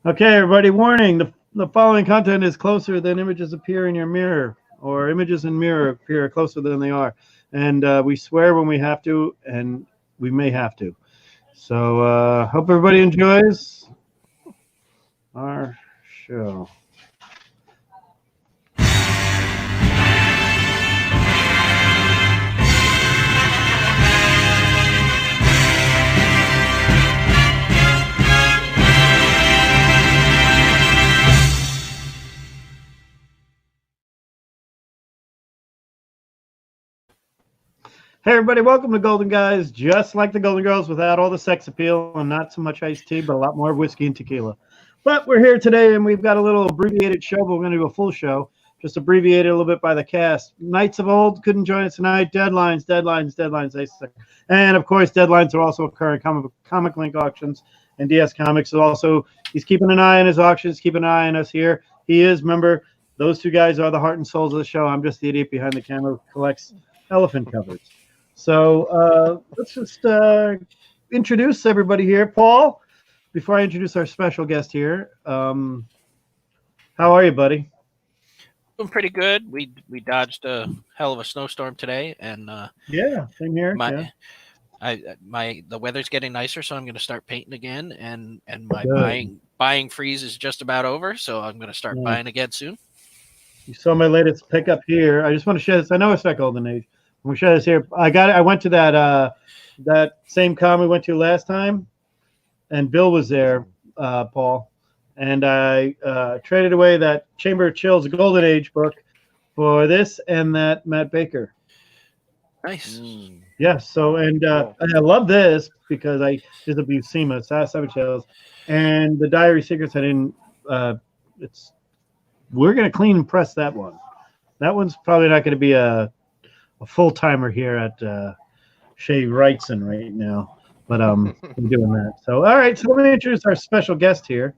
Okay, everybody, warning. The following content is closer than images appear in your mirror, or images in mirror appear closer than they are. And we swear when we have to, and we may have to. So hope everybody enjoys our show. Hey, everybody, welcome to Golden Guys, just like the Golden Girls, without all the sex appeal and not so much iced tea, but a lot more whiskey and tequila. But we're here today, and we've got a little abbreviated show, but we're going to do a full show, just abbreviated a little bit by the cast. Knights of Old couldn't join us tonight. Deadlines. And, of course, deadlines are also occurring. Comic Link auctions and DS Comics is also, he's keeping an eye on his auctions, keeping an eye on us here. He is, remember, those two guys are the heart and souls of the show. I'm just the idiot behind the camera who collects elephant covers. So let's just introduce everybody here. Paul, before I introduce our special guest here, how are you, buddy? Doing pretty good. We dodged a hell of a snowstorm today, and yeah, same here. The weather's getting nicer, so I'm going to start painting again, and my buying freeze is just about over, so I'm going to start buying again soon. You saw my latest pickup here. I just want to share this. I know it's not Golden Age. We share this here. I went to that same con we went to last time, and Bill was there, Paul, and I traded away that Chamber of Chills Golden Age book for this and that Matt Baker. Nice. Yeah. So and I love this because this will be Buscema, Seven Chills, and the Diary Secrets. I didn't. We're gonna clean and press that one. That one's probably not going to be a full-timer here at Shea Wrightson right now, but I'm doing that. So, all right, so let me introduce our special guest here.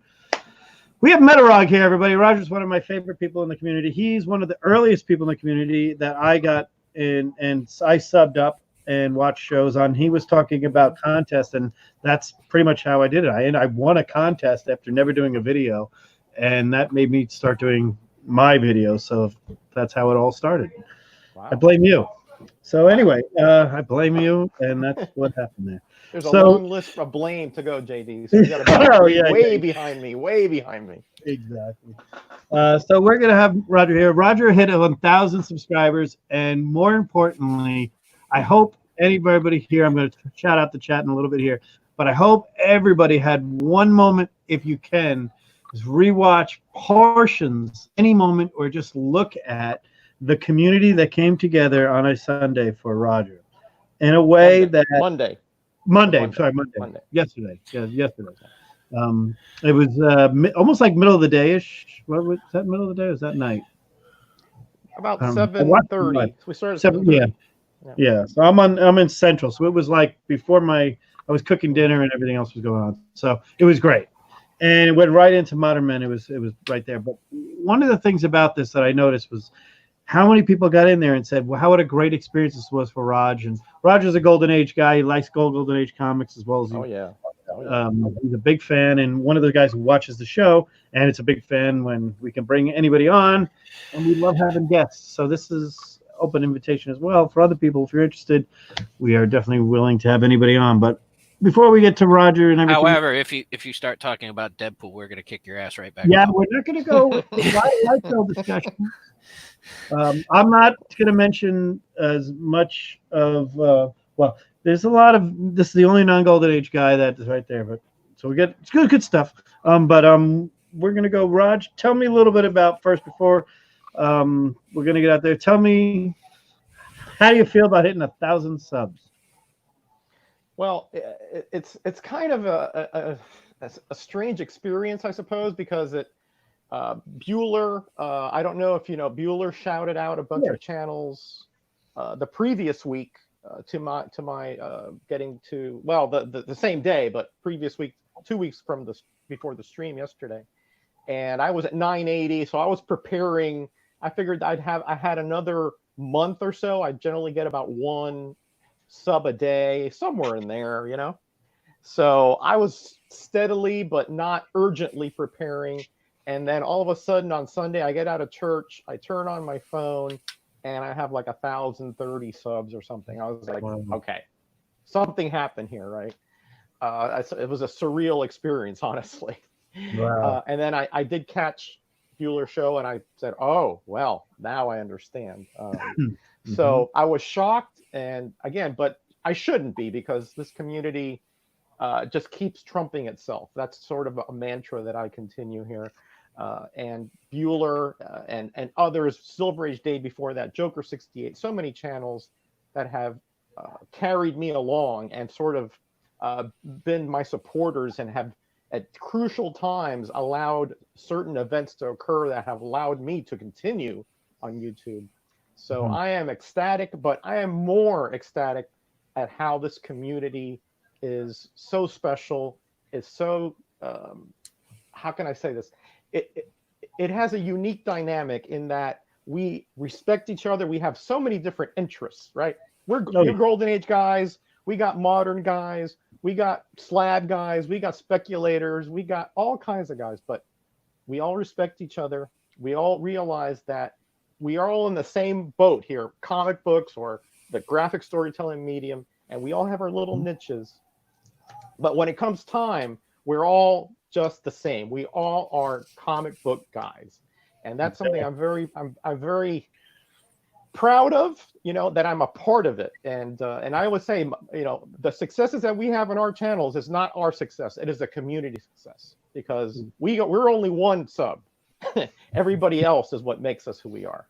We have METAROG here, everybody. Roger's one of my favorite people in the community. He's one of the earliest people in the community that I got in, and I subbed up and watched shows on. He was talking about contests, and that's pretty much how I did it. I won a contest after never doing a video, and that made me start doing my videos. So that's how it all started. Wow. I blame you. So anyway, I blame you, and that's what happened there. There's a long list of blame to go, JD. So you got to be behind me. Exactly. So we're gonna have Roger here. Roger hit 1,000 subscribers, and more importantly, I hope anybody here. I'm going to shout out the chat in a little bit here, but I hope everybody had one moment, if you can, is rewatch portions, any moment, or just look at the community that came together on a Sunday for Roger in a way Monday. Yesterday. It was almost like middle of the day-ish. What was that, middle of the day, or was that night? About 7:30. We started 7:30. Yeah. So I'm in Central. So it was like before I was cooking dinner and everything else was going on. So it was great. And it went right into Modern Men. It was right there. But one of the things about this that I noticed was how many people got in there and said, well, what a great experience this was for Raj. And Roger's a Golden Age guy. He likes Golden Age comics as well as he's a big fan, and one of the guys who watches the show, and it's a big fan when we can bring anybody on, and we love having guests. So this is open invitation as well for other people. If you're interested, we are definitely willing to have anybody on. But before we get to Roger and everything. However, if you start talking about Deadpool, we're going to kick your ass right back. Yeah, we're not going to go with the discussion. I'm not going to mention as much of there's a lot of this is the only non-Golden Age guy that is right there, but so we get it's good stuff. We're going to go. Raj, tell me a little bit about first before we're going to get out there. Tell me, how do you feel about hitting 1,000 subs? Well, it's kind of a strange experience, I suppose, because Bueller, I don't know if you know, Bueller shouted out a bunch of channels the previous week to my getting to, well, the same day, but previous week, 2 weeks from before the stream yesterday, and I was at 980, so I was preparing. I figured I had another month or so. I generally get about one sub a day, somewhere in there, you know. So I was steadily but not urgently preparing. And then all of a sudden on Sunday, I get out of church, I turn on my phone, and I have like 1,030 subs or something. I was like, okay, something happened here, right? It was a surreal experience, honestly. Wow. And then I did catch Bueller's show, and I said, oh, well, now I understand. So I was shocked, and again, but I shouldn't be, because this community just keeps trumping itself. That's sort of a mantra that I continue here. And Bueller and others, Silver Age Day before that, Joker 68, so many channels that have carried me along and sort of been my supporters, and have at crucial times allowed certain events to occur that have allowed me to continue on YouTube. So I am ecstatic, but I am more ecstatic at how this community is so special. It's so, how can I say this? It has a unique dynamic in that we respect each other. We have so many different interests, right? You're Golden Age guys. We got modern guys. We got slab guys. We got speculators. We got all kinds of guys, but we all respect each other. We all realize that we are all in the same boat here, comic books or the graphic storytelling medium, and we all have our little niches. But when it comes time, we're all just the same. We all are comic book guys, and that's something I'm very proud of. You know, that I'm a part of it. And I always say, you know, the successes that we have on our channels is not our success; it is a community success, because we're only one sub. Everybody else is what makes us who we are.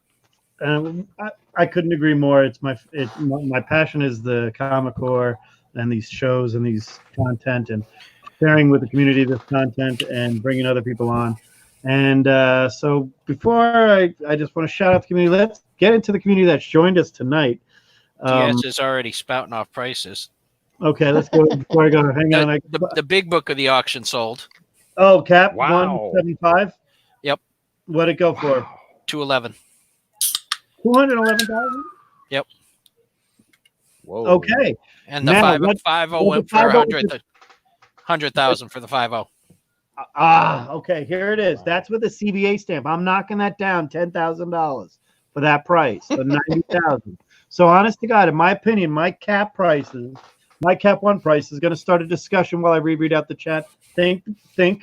I couldn't agree more. It's my passion is the Comic Core and these shows and these content, and sharing with the community this content and bringing other people on. And so before I just want to shout out the community. Let's get into the community that's joined us tonight. DS is already spouting off prices. Okay, let's go before I go. Hang on. The big book of the auction sold. Oh, Cap, wow. 175. Yep. What'd it go for? Wow. 211. 211,000. Yep. Whoa. Okay. And the 50 went for 100,000 for the 50. Okay. Here it is. That's with the CBA stamp. I'm knocking that down $10,000 for that price, so 90,000. So honest to God, in my opinion, my Cap 1 price is going to start a discussion while I reread out the chat. Think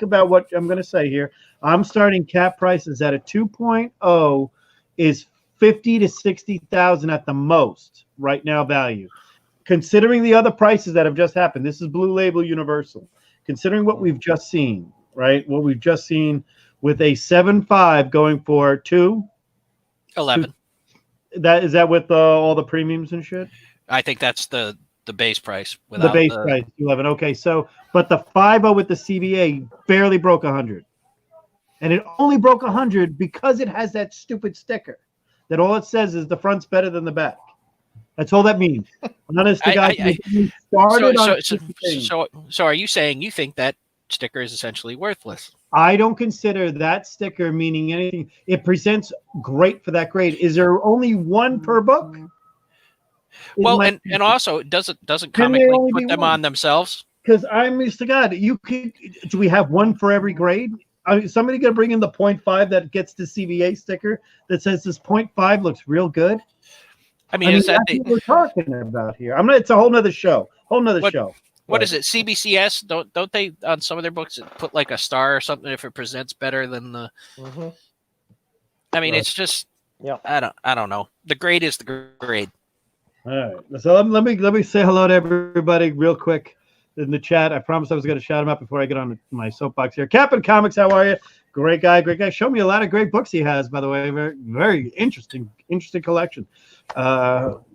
about what I'm going to say here. I'm starting Cap prices at a 2.0 is 50 to 60,000 at the most right now value. Considering the other prices that have just happened, this is Blue Label Universal. Considering what we've just seen, right? What we've just seen with a 7.5 going for 211. Is that with all the premiums and shit? I think that's the base price. The base price 11. Okay, so but the 5.0 with the CBA barely broke 100, and it only broke 100 because it has that stupid sticker that all it says is the front's better than the back. That's all that means. Honest to God, so are you saying you think that sticker is essentially worthless? I don't consider that sticker meaning anything. It presents great for that grade. Is there only one per book? Well, and also doesn't Comic Link put them on themselves? Because I'm used to God. Do we have one for every grade? I mean, somebody gonna bring in the 0.5 that gets the CBA sticker that says this 0.5 looks real good. I mean, is that what we're talking about here? It's a whole nother show. Show. What is it? CBCS? Don't they on some of their books put like a star or something if it presents better than the? Mm-hmm. I mean, it's just I don't know. The grade is the grade. All right. So let me say hello to everybody real quick in the chat. I promised I was going to shout him out before I get on my soapbox here. Captain Comics, how are you? Great guy. Show me a lot of great books he has, by the way. Very, very interesting collection.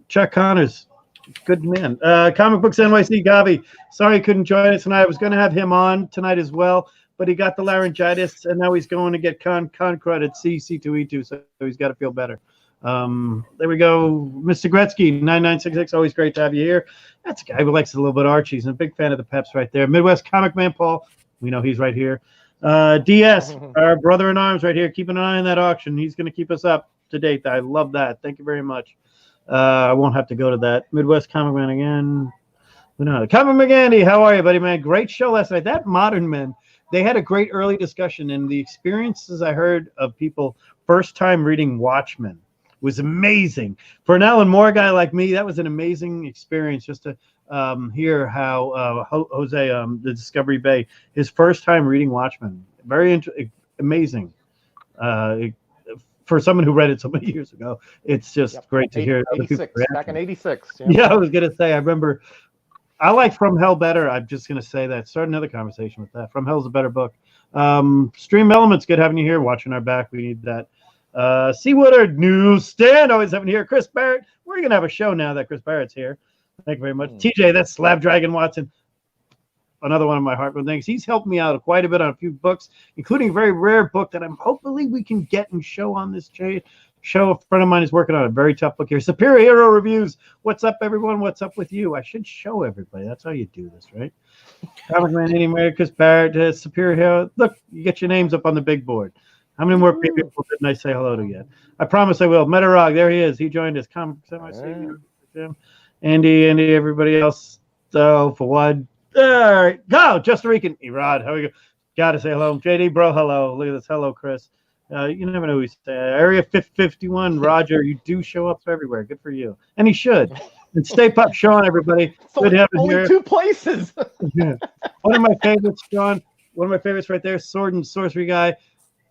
Chuck Connors, good man. Comic Books NYC, Gavi. Sorry he couldn't join us tonight. I was going to have him on tonight as well, but he got the laryngitis, and now he's going to get con credit C2E2, so he's got to feel better. There we go. Mr. Gretzky, 9966. Always great to have you here. That's a guy who likes a little bit of Archie's and a big fan of the Peps right there. Midwest Comic Man Paul. We know he's right here. DS, our brother in arms right here, keeping an eye on that auction. He's going to keep us up to date. I love that. Thank you very much. I won't have to go to that. Midwest Comic Man again. No, Common McGandy, how are you, buddy, man? Great show last night. That Modern Men, they had a great early discussion, and the experiences I heard of people first time reading Watchmen was amazing. For an Alan Moore guy like me, that was an amazing experience just to hear how Jose, the Discovery Bay, his first time reading Watchmen. Very amazing. For someone who read it so many years ago, it's just great to hear other people. Back in '86. Yeah, I was gonna say. I remember. I like From Hell better. I'm just gonna say that. Start another conversation with that. From Hell's a better book. Stream Elements, good having you here. Watching our back, we need that. C. Woodard, Newsstand, always having you here. Chris Barrett, we're gonna have a show now that Chris Barrett's here. Thank you very much. TJ, that's Slab Dragon Watson. Another one of my heartfelt things. He's helped me out quite a bit on a few books, including a very rare book that I'm hopefully we can get and show on this show. A friend of mine is working on a very tough book here. Superior Hero Reviews. What's up, everyone? What's up with you? I should show everybody. That's how you do this, right? Comic Man, anyway, Chris Barrett, Superior Hero. Look, you get your names up on the big board. How many more people didn't I say hello to yet? I promise I will. Metarog, there he is. He joined us. Comic Jim, Andy, everybody else. So, for what? All right, go, Just Rican. Erod, how are you? Gotta say hello. JD, bro, hello. Look at this. Hello, Chris. You never know who he's Area 51, Roger. You do show up everywhere. Good for you. And he should. And stay pup, Sean, everybody. Good having you here. Only 2 places. Yeah. One of my favorites, Sean. One of my favorites right there, Sword and Sorcery guy.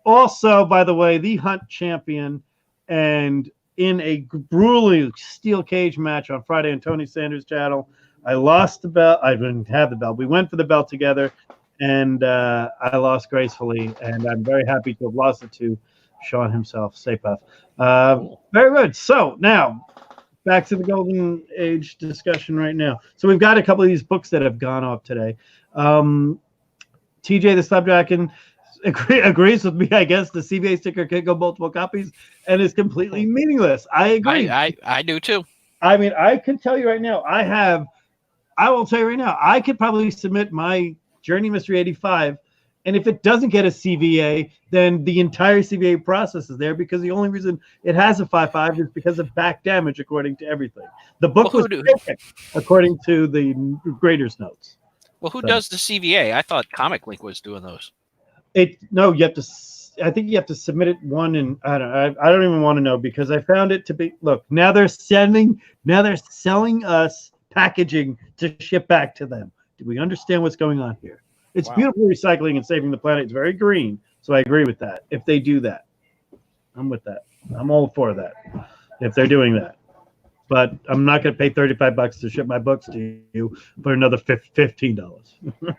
Also, by the way, the Hunt champion. And in a grueling steel cage match on Friday on Tony Sanders' channel, I lost the belt. I didn't have the belt. We went for the belt together, and I lost gracefully. And I'm very happy to have lost it to Sean himself. Stay puff. Very good. So now back to the Golden Age discussion right now. So we've got a couple of these books that have gone off today. TJ the Slapjacken agrees with me. I guess the CBA sticker can go multiple copies and is completely meaningless. I agree. I do too. I mean, I can tell you right now, I will tell you right now, I could probably submit my Journey Mystery 85, and if it doesn't get a CVA, then the entire CVA process is there because the only reason it has a 5.5 is because of back damage, according to everything. The book was perfect, according to the grader's notes. Well, who does the CVA? I thought Comic Link was doing those. No, you have to. I think you have to submit it one, and I don't even want to know because I found it to be. Look, now they're selling us packaging to ship back to them. Do we understand what's going on here? It's beautiful recycling and saving the planet. It's very green, so I agree with that. If they do that, I'm with that. I'm all for that. If they're doing that, but I'm not going to pay $35 to ship my books to you for another $15.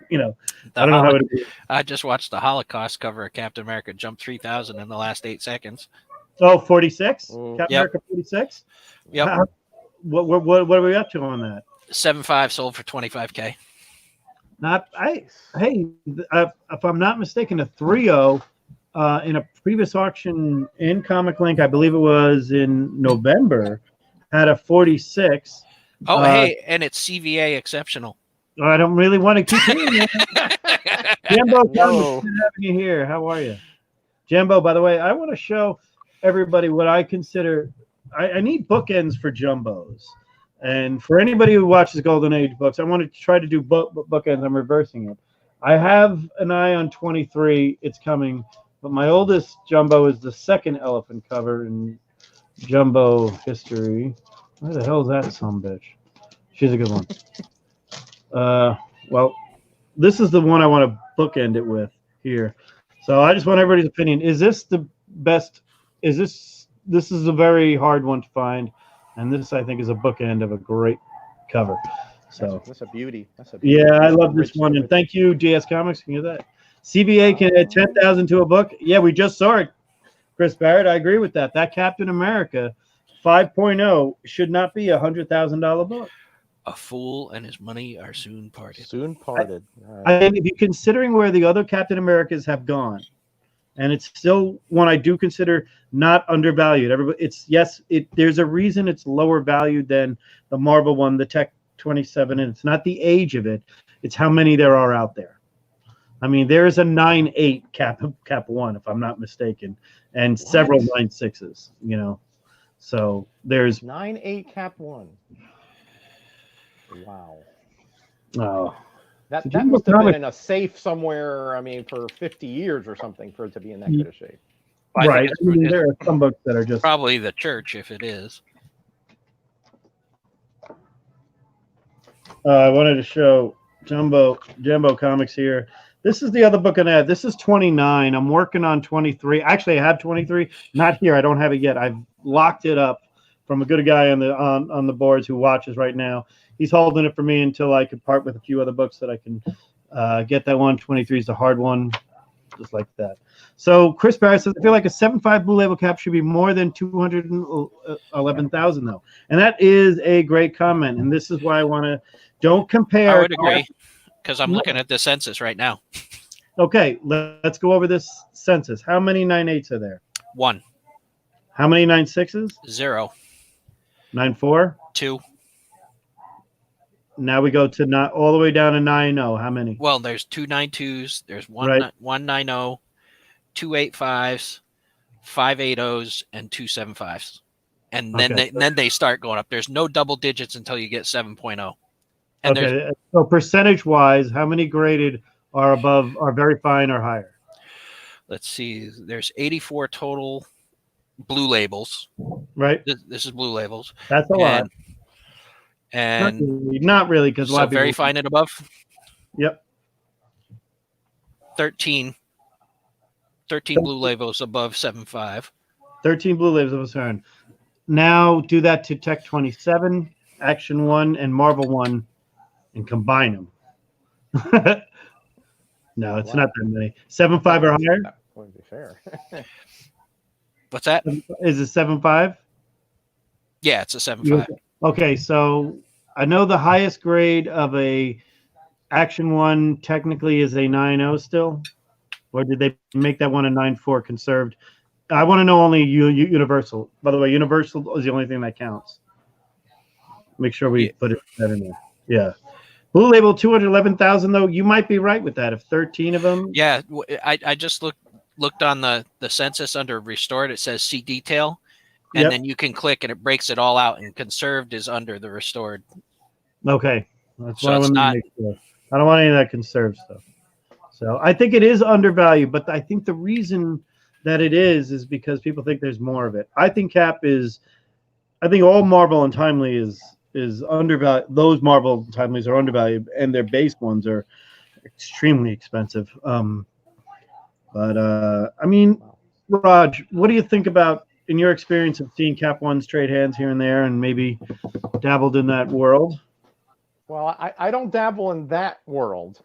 You know, I don't know how it is. I just watched the Holocaust cover of Captain America jump 3,000 in the last 8 seconds. Oh, 46? Captain America 46? Yep. What are we up to on that? 7.5 sold for $25K. If I'm not mistaken, a 3.0 in a previous auction in Comic Link, I believe it was in November, had a 46. Oh, hey, and it's CVA exceptional. I don't really want to keep hearing that. Jambo, good having you here. How are you? Jambo, by the way, I want to show everybody what I consider. I need bookends for jumbos. And for anybody who watches Golden Age books, I want to try to do bookends. I'm reversing it. I have an eye on 23. It's coming. But my oldest jumbo is the second elephant cover in jumbo history. Where the hell is that sumbitch? She's a good one. Well, this is the one I want to bookend it with here. So I just want everybody's opinion. Is this the best? This is a very hard one to find. And this, I think, is a bookend of a great cover. So that's a beauty. Yeah, I love this one. And thank you, JS Comics. Can you hear that? CBA can add 10,000 to a book. Yeah, we just saw it. Chris Barrett, I agree with that. That Captain America 5.0 should not be a $100,000 book. A fool and his money are soon parted. Soon parted. I think if you're considering where the other Captain Americas have gone, and it's still one I do consider not undervalued. There's a reason it's lower valued than the Marvel one, the Tech 27, and it's not the age of it; it's how many there are out there. I mean, there is a 9.8 Cap 1, if I'm not mistaken, and several 9.6s. You know, so there's 9.8 Cap 1. Wow. Oh, That So that Jumbo must have been Comics- in a safe somewhere. I mean, for 50 years or something for it to be in that good of shape. I think right. I mean, there are some books that are just. probably the church if it is. I wanted to show Jumbo Comics here. This is the other book I had. This is 29. I'm working on 23. Actually, I have 23. Not here. I don't have it yet. I've locked it up from a good guy on the boards who watches right now. He's holding it for me until I could part with a few other books that I can get that one. 23 is the hard one, just like that. So Chris Barrett says, I feel like a 7.5 Blue Label cap should be more than 211,000 though, and that is a great comment. And this is why I want to don't compare. I would agree because I'm looking at the census right now. Okay, let's go over this census. How many 9.8s are there? 1, How many 9.6s? 0, 9.4. 2. Now we go to not all the way down to 9.0. How many? Well, there's 2 9.2s. There's one Right. 1.90, 2 8.5s, 5 8.0s, and 2 7.5s. And then they start going up. There's no double digits until you get 7.0. And okay, so percentage wise, how many graded are above, are very fine or higher? Let's see. There's 84 total blue labels. Right. This is blue labels. That's a lot. And not really, because so very fine and above. Yep. 13 blue labels above 7.5. 13 blue labels of a turn. Now do that to Tech 27, Action 1, and Marvel 1, and combine them. No, it's not that many. 7.5 or higher? That wouldn't be fair. What's that? Is it 7.5? Yeah, it's a 7.5. Okay, so I know the highest grade of a Action 1 technically is a 9.0 still, or did they make that one a 9.4 conserved? I want to know only Universal. By the way, Universal is the only thing that counts. Make sure we put that in there. Yeah. Blue Label 211,000 though. You might be right with that. If 13 of them. Yeah, I just looked on the census under restored. It says see detail, and then you can click and it breaks it all out. And conserved is under the restored. Okay, that's So what I want to make sure. I don't want any of that conserved stuff. So I think it is undervalued, but I think the reason that it is because people think there's more of it. I think Cap is. I think all Marvel and Timely is undervalued. Those Marvel Timelies are undervalued, and their base ones are extremely expensive. But I mean, Raj, what do you think about, in your experience of seeing Cap Ones trade hands here and there, and maybe dabbled in that world? Well, I don't dabble in that world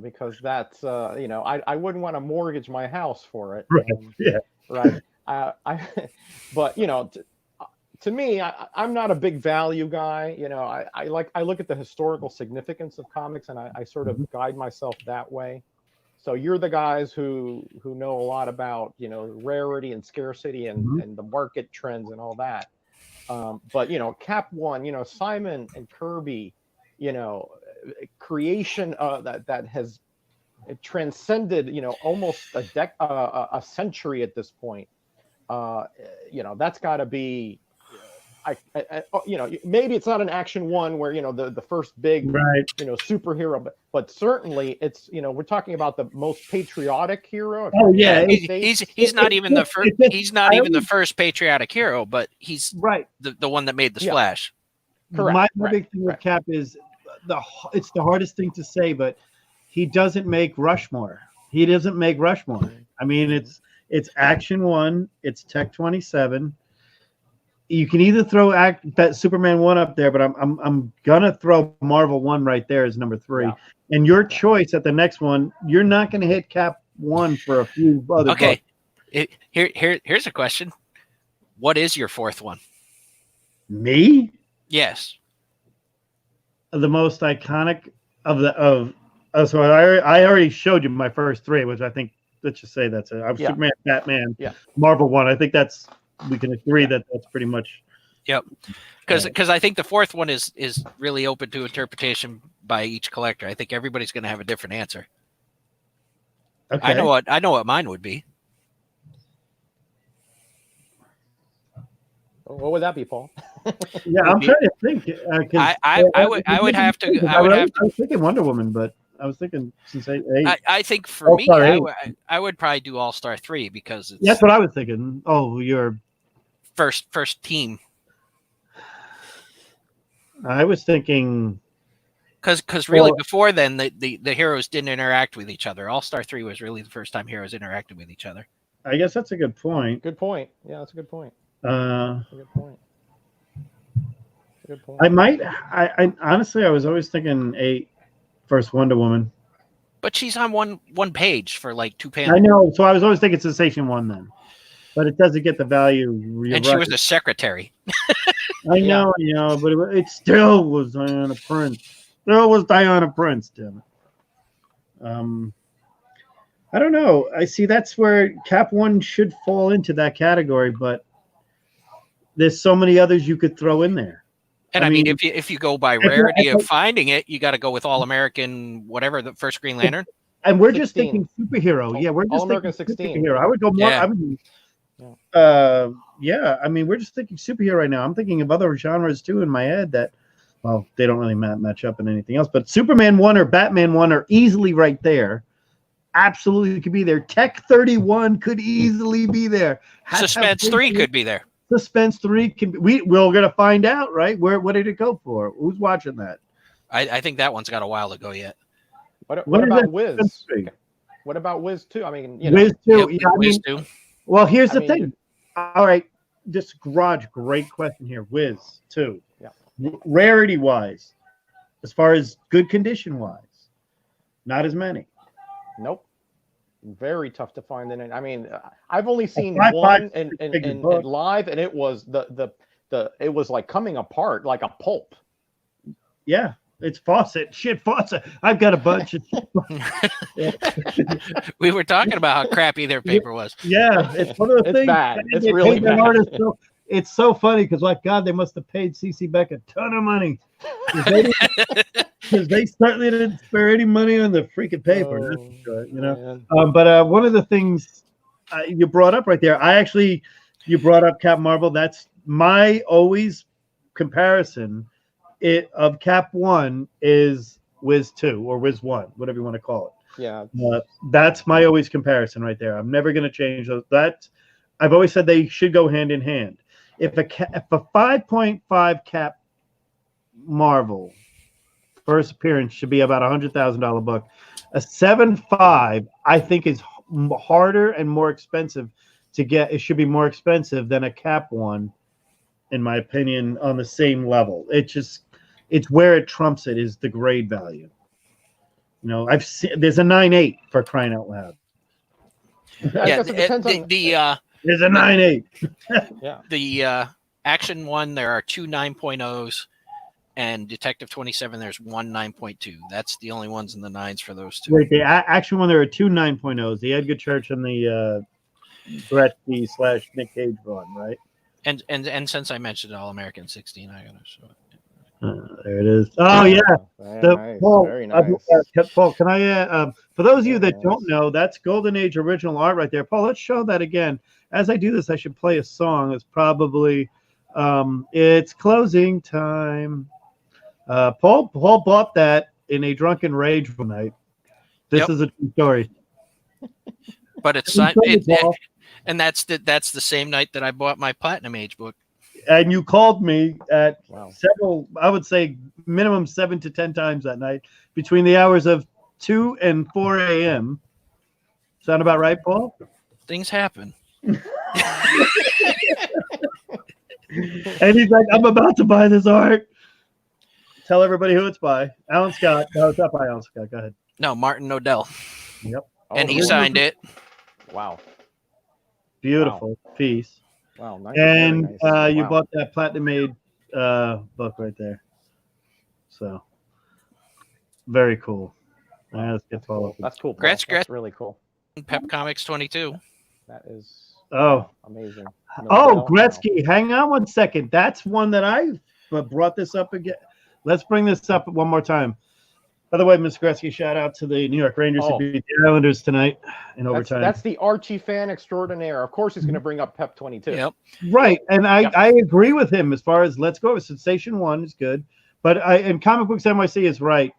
because that's I wouldn't want to mortgage my house for it. Right. Yeah. Right. But to me, I'm not a big value guy. I look at the historical significance of comics, and I sort of guide myself that way. So you're the guys who know a lot about rarity and scarcity and the market trends and all that. But Cap One, Simon and Kirby, creation that has transcended almost a century at this point. That's got to be. Maybe it's not an Action One where the first big superhero, but certainly it's we're talking about the most patriotic hero. Oh yeah, he's not even the first. He's not even the first patriotic hero, but he's the one that made the splash. Correct. My big thing with Cap is it's the hardest thing to say, but he doesn't make Rushmore. He doesn't make Rushmore. I mean, it's Action One, it's Tech 27. You can either throw that Superman 1 up there, but I'm gonna throw Marvel 1 right there as number 3. Yeah. And your choice at the next one, you're not gonna hit Cap 1 for a few other. Okay, here's a question: what is your fourth one? Me? Yes. The most iconic so I already showed you my first 3, which I think, let's just say that's it. Superman, Batman, Marvel 1. I think we can agree that that's pretty much. Yep. Because I think the fourth one is really open to interpretation by each collector. I think everybody's going to have a different answer. Okay. I know what mine would be. What would that be, Paul? Yeah, I'm trying to think. I would have to. I would have to. I was thinking Wonder Woman, but I was thinking since eight. I think for me, I would probably do All Star 3 because it's that's what I was thinking. Oh, your first team. I was thinking because really before then the heroes didn't interact with each other. All Star 3 was really the first time heroes interacted with each other. I guess that's a good point. Good point. Yeah, that's a good point. That's a good point. That's a good point. I might. I honestly, I was always thinking 8 first Wonder Woman. But she's on one page for like 2 panels. I know, so I was always thinking Sensation 1 then, but it doesn't get the value. And she was a secretary. I know, but it still was Diana Prince. Still was Diana Prince, damn it. I don't know. I see that's where Cap 1 should fall into that category, but there's so many others you could throw in there. And I mean if you go by rarity of finding it, you got to go with All American, whatever, the first Green Lantern. And we're 16. Just thinking superhero. Yeah, we're just All American 16. Superhero. I would go more. Yeah. I mean, we're just thinking superhero right now. I'm thinking of other genres too in my head that, well, they don't really match up in anything else. But Superman 1 or Batman 1 are easily right there. Absolutely could be there. Tech 31 could easily be there. Suspense 3 could be there. Suspense 3 can be. We're gonna find out, right? What did it go for? Who's watching that? I think that one's got a while to go yet. What about Wiz? What about Wiz 2? I mean, Wiz 2. Yeah, Wiz 2. Well, here's the thing. All right, this Garage, great question here. Wiz 2. Yeah. Rarity wise, as far as good condition wise, not as many. Nope. Very tough to find in it. I mean, I've only seen one in live, and it was it was like coming apart like a pulp. Yeah, it's Fawcett. Shit, Fawcett. I've got a bunch of. We were talking about how crappy their paper was. Yeah, it's one of the things. It's bad. It's really bad. It's so funny because, like, God, they must have paid CC Beck a ton of money. Because they certainly didn't spare any money on the freaking paper. That's for sure, But one of the things you brought up right there, you brought up Cap Marvel. That's my always comparison of Cap 1 is Wiz 2 or Wiz 1, whatever you want to call it. Yeah. That's my always comparison right there. I'm never going to change those. I've always said they should go hand in hand. If a 5.5 Cap Marvel first appearance should be about $100,000 book, a 7.5 I think is harder and more expensive to get. It should be more expensive than a Cap 1, in my opinion, on the same level. It's where it trumps it is the grade value. I've seen there's a 9.8 for crying out loud. Yeah, there's a 9.8. Yeah. The Action 1, there are 2 9.0s, and Detective 27, there's 1 9.2. That's the only ones in the 9s for those two. Wait, the Action 1, there are 2 9.0s. The Edgar Church and the Gretzky / Nick Cage one, right? And since I mentioned All American 16, I gotta show it. There it is. Oh yeah, nice. Paul, Very nice. Paul, can I? For those of you that don't know, that's Golden Age original art right there. Paul, let's show that again. As I do this, I should play a song. It's probably it's closing time. Paul bought that in a drunken rage one night. This is a true story. But it's and that's the same night that I bought my Platinum Age book. And you called me at several, I would say minimum 7 to 10 times that night between the hours of 2 and 4 a.m. Sound about right, Paul? Things happen. And he's like, I'm about to buy this art. Tell everybody who it's by. Alan Scott. No, it's not by Alan Scott. Go ahead. No, Martin Odell. Yep. And he signed it. Wow. Beautiful piece. Wow. Nice. And nice. you bought that Platinum Made book right there. So very cool. Let's get Paul. That's cool. That's really cool. Pep Comics 22. That is amazing. Gretzky. Hang on one second. That's one that I brought this up again. Let's bring this up one more time. By the way, Miss Gretzky, shout out to the New York Rangers who beat the Islanders tonight in overtime. That's the Archie fan extraordinaire. Of course, he's going to bring up Pep 22. Yep. Right, and I agree with him as far as let's go. Sensation 1 is good, but and Comic Books NYC is right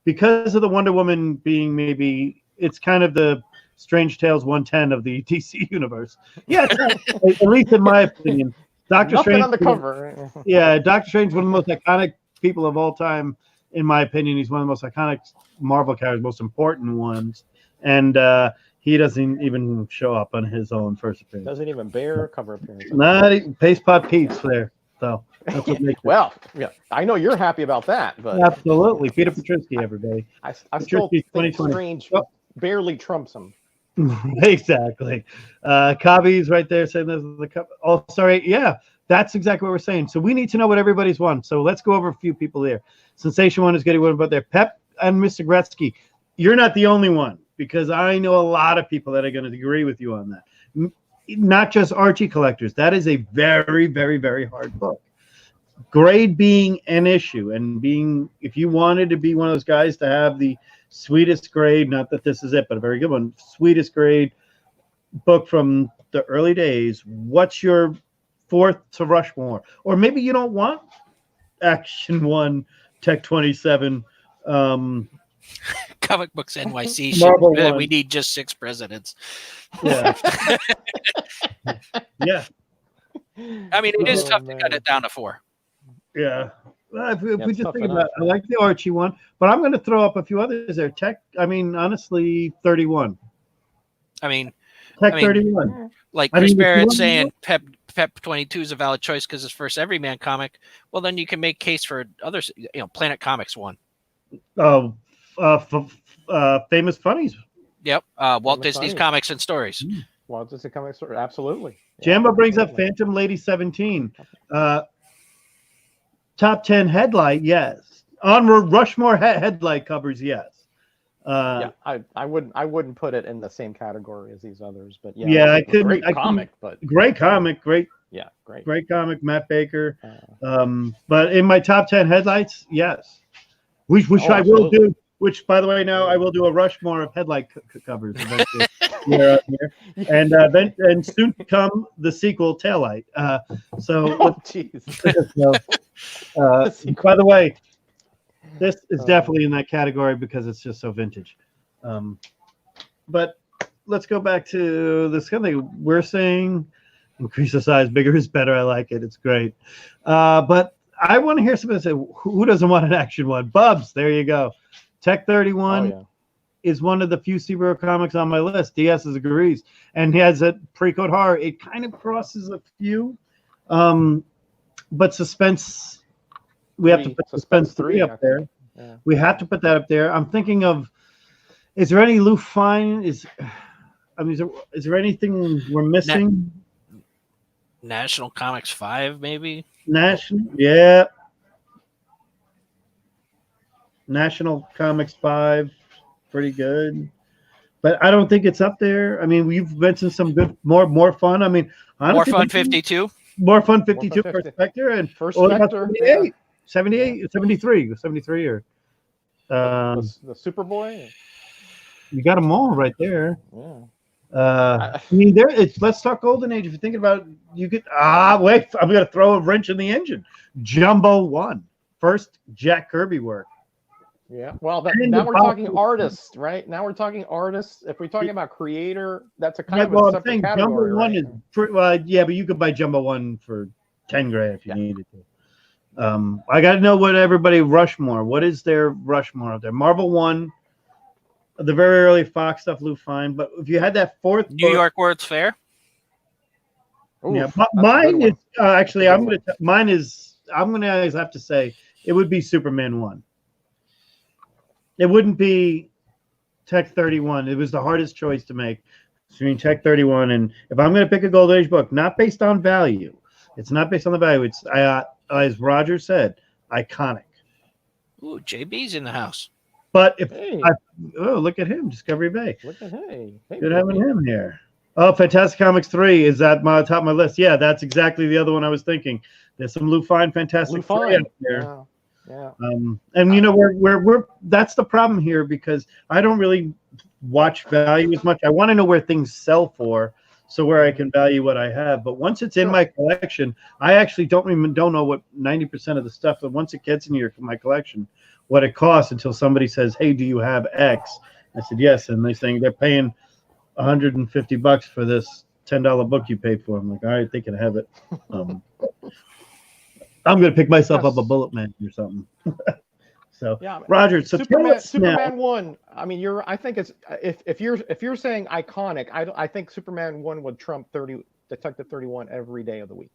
because of the Wonder Woman being maybe it's kind of the Strange Tales 110 of the DC universe. Yeah, at least in my opinion. Doctor Strange on the cover. Yeah, Doctor Strange, one of the most iconic people of all time. In my opinion, he's one of the most iconic Marvel characters, most important ones. And he doesn't even show up on his own first appearance. Doesn't even bear a cover appearance. Not Paste Pot Pete's there. So that's what makes well, yeah, I know you're happy about that, but absolutely. Peter Patrisky, everybody. I still think Strange barely trumps him. Exactly. Kavi's right there saying this is the cup. Oh, sorry. Yeah, that's exactly what we're saying. So we need to know what everybody's won. So let's go over a few people there. Sensation 1 is getting one about there. Pep and Mr. Gretzky, you're not the only one because I know a lot of people that are going to agree with you on that. Not just Archie collectors. That is a very, very, very hard book. Grade being an issue and being, if you wanted to be one of those guys to have the sweetest grade, not that this is it, but a very good one, sweetest grade book from the early days, what's your fourth to Rushmore? Or maybe you don't want Action 1, Tech 27, Comic Books NYC. We need just 6 presidents. Yeah. Yeah. I mean, it is tough to cut it down to 4. Yeah. If we just think about it, I like the Archie one, but I'm going to throw up a few others there. Tech, I mean, honestly, 31. Tech 31. Like Chris Barrett saying Pep 22 is a valid choice because it's first Everyman comic. Well, then you can make case for others. Planet Comics 1. Oh, Famous Funnies. Yep. Walt Disney's Comics and Stories. Walt Disney Comics Stories. Absolutely. Jambo brings up Phantom Lady 17. Top 10 headlight, yes. On Rushmore headlight covers, yes. I wouldn't put it in the same category as these others, but I couldn't. Great comic. Great comic, great comic, Matt Baker. But in my top 10 headlights, yes. Which I will do. Which, by the way, now I will do a Rushmore of headlight covers eventually. Here. And soon to come the sequel, Taillight. By the way, this is definitely in that category because it's just so vintage. But let's go back to this kind of thing. We're saying increase the size, bigger is better. I like it. It's great. But I want to hear somebody say, who doesn't want an Action 1? Bubs, there you go. Tech 31 is one of the few superhero comics on my list. DS agrees. And he has a pre-code horror. It kind of crosses a few. But Suspense, we have to put Suspense 3 up there. Yeah. We have to put that up there. I'm thinking of, is there any Lou Fine? Is there anything we're missing? National Comics 5, maybe? National Comics 5, pretty good. But I don't think it's up there. I mean, we've mentioned some good, more fun. I mean, More Fun 52. More Fun 52 for Spectre and First Spectre, 73 or the Superboy. You got them all right there. Yeah. I mean, let's talk Golden Age. If you're thinking about, you could wait. I'm going to throw a wrench in the engine. Jumbo 1, first Jack Kirby work. Yeah. Well, now we're talking artists, right? Now we're talking artists. If we're talking about creator, that's a kind of a separate category. Jumbo 1 is but you could buy Jumbo 1 for $10,000 if you needed to. I got to know what everybody Rushmore. What is their Rushmore out there? Marvel 1. The very early Fox stuff, Lou Fine. But if you had that fourth New York World's Fair. Oof, mine is actually I'm going to have to say it would be Superman 1. It wouldn't be Tech 31. It was the hardest choice to make between Tech 31 and if I'm going to pick a Golden Age book, not based on value. It's not based on the value. It's as Roger said, iconic. Ooh, JB's in the house. But if look at him, Discovery Bay. Look at good having him here. Oh, Fantastic Comics 3 is at my top of my list. Yeah, that's exactly the other one I was thinking. There's some Lou Fine Fantastic 3 up there. Yeah. And you know, we're that's the problem here, because I don't really watch value as much. I want to know where things sell for, so where I can value what I have. But once it's in my collection, I actually don't know what 90% of the stuff. But once it gets in my collection, what it costs, until somebody says, "Hey, do you have X?" I said yes, and they're paying $150 for this $10 book you paid for. I'm like, all right, they can have it. I'm gonna pick myself up a Bullet Man or something. So yeah, Roger, so Superman 1. I mean, I think it's if you're saying iconic, I think Superman 1 would trump Detective 31 every day of the week.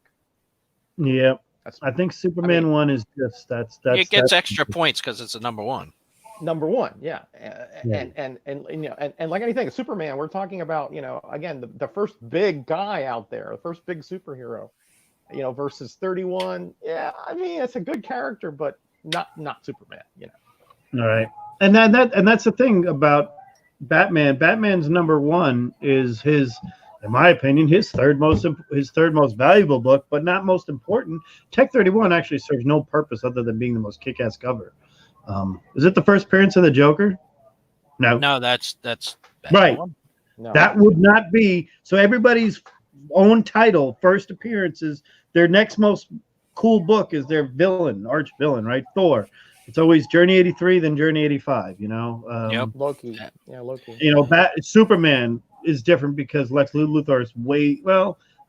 Yeah, I think Superman 1 is just that's it gets extra points because it's a number one. Number one, yeah. And you know, and like anything, Superman, we're talking about, you know, again, the first big guy out there, the first big superhero, you know, versus 31. Yeah, I mean, it's a good character, but not Superman, you know. All right. And that's the thing about Batman. Batman's number one is his, in my opinion, his third most valuable book, but not most important. Tech 31 actually serves no purpose other than being the most kick-ass cover. Is it the first appearance of the Joker? No, that's right. No. That would not be. So everybody's own title, first appearances, their next most cool book is their villain, arch villain, right? Thor. It's always Journey 83, then Journey 85. You know. Yep. Loki. Yeah, Loki. You know, Superman is different because Lex Luthor is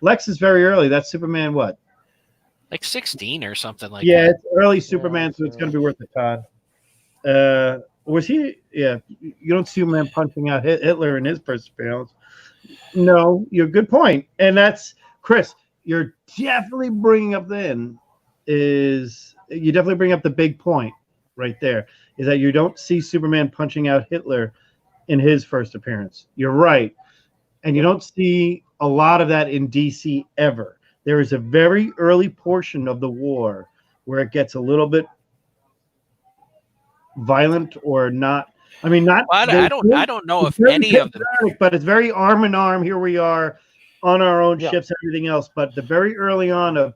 Lex is very early. That's Superman what? Like 16 or something like yeah, that. It's early Superman, so it's going to be worth a ton. Was he? Yeah, you don't see Superman punching out Hitler in his first appearance. No, you're good point, and that's Chris. You're definitely bringing up you definitely bring up the big point right there, is that you don't see Superman punching out Hitler in his first appearance. You're right, and you don't see a lot of that in DC ever. There is a very early portion of the war where it gets a little bit violent or not. I mean, not. Well, I don't know if any of them, but it's very arm in arm. Here we are on our own ships and everything else. But the very early on of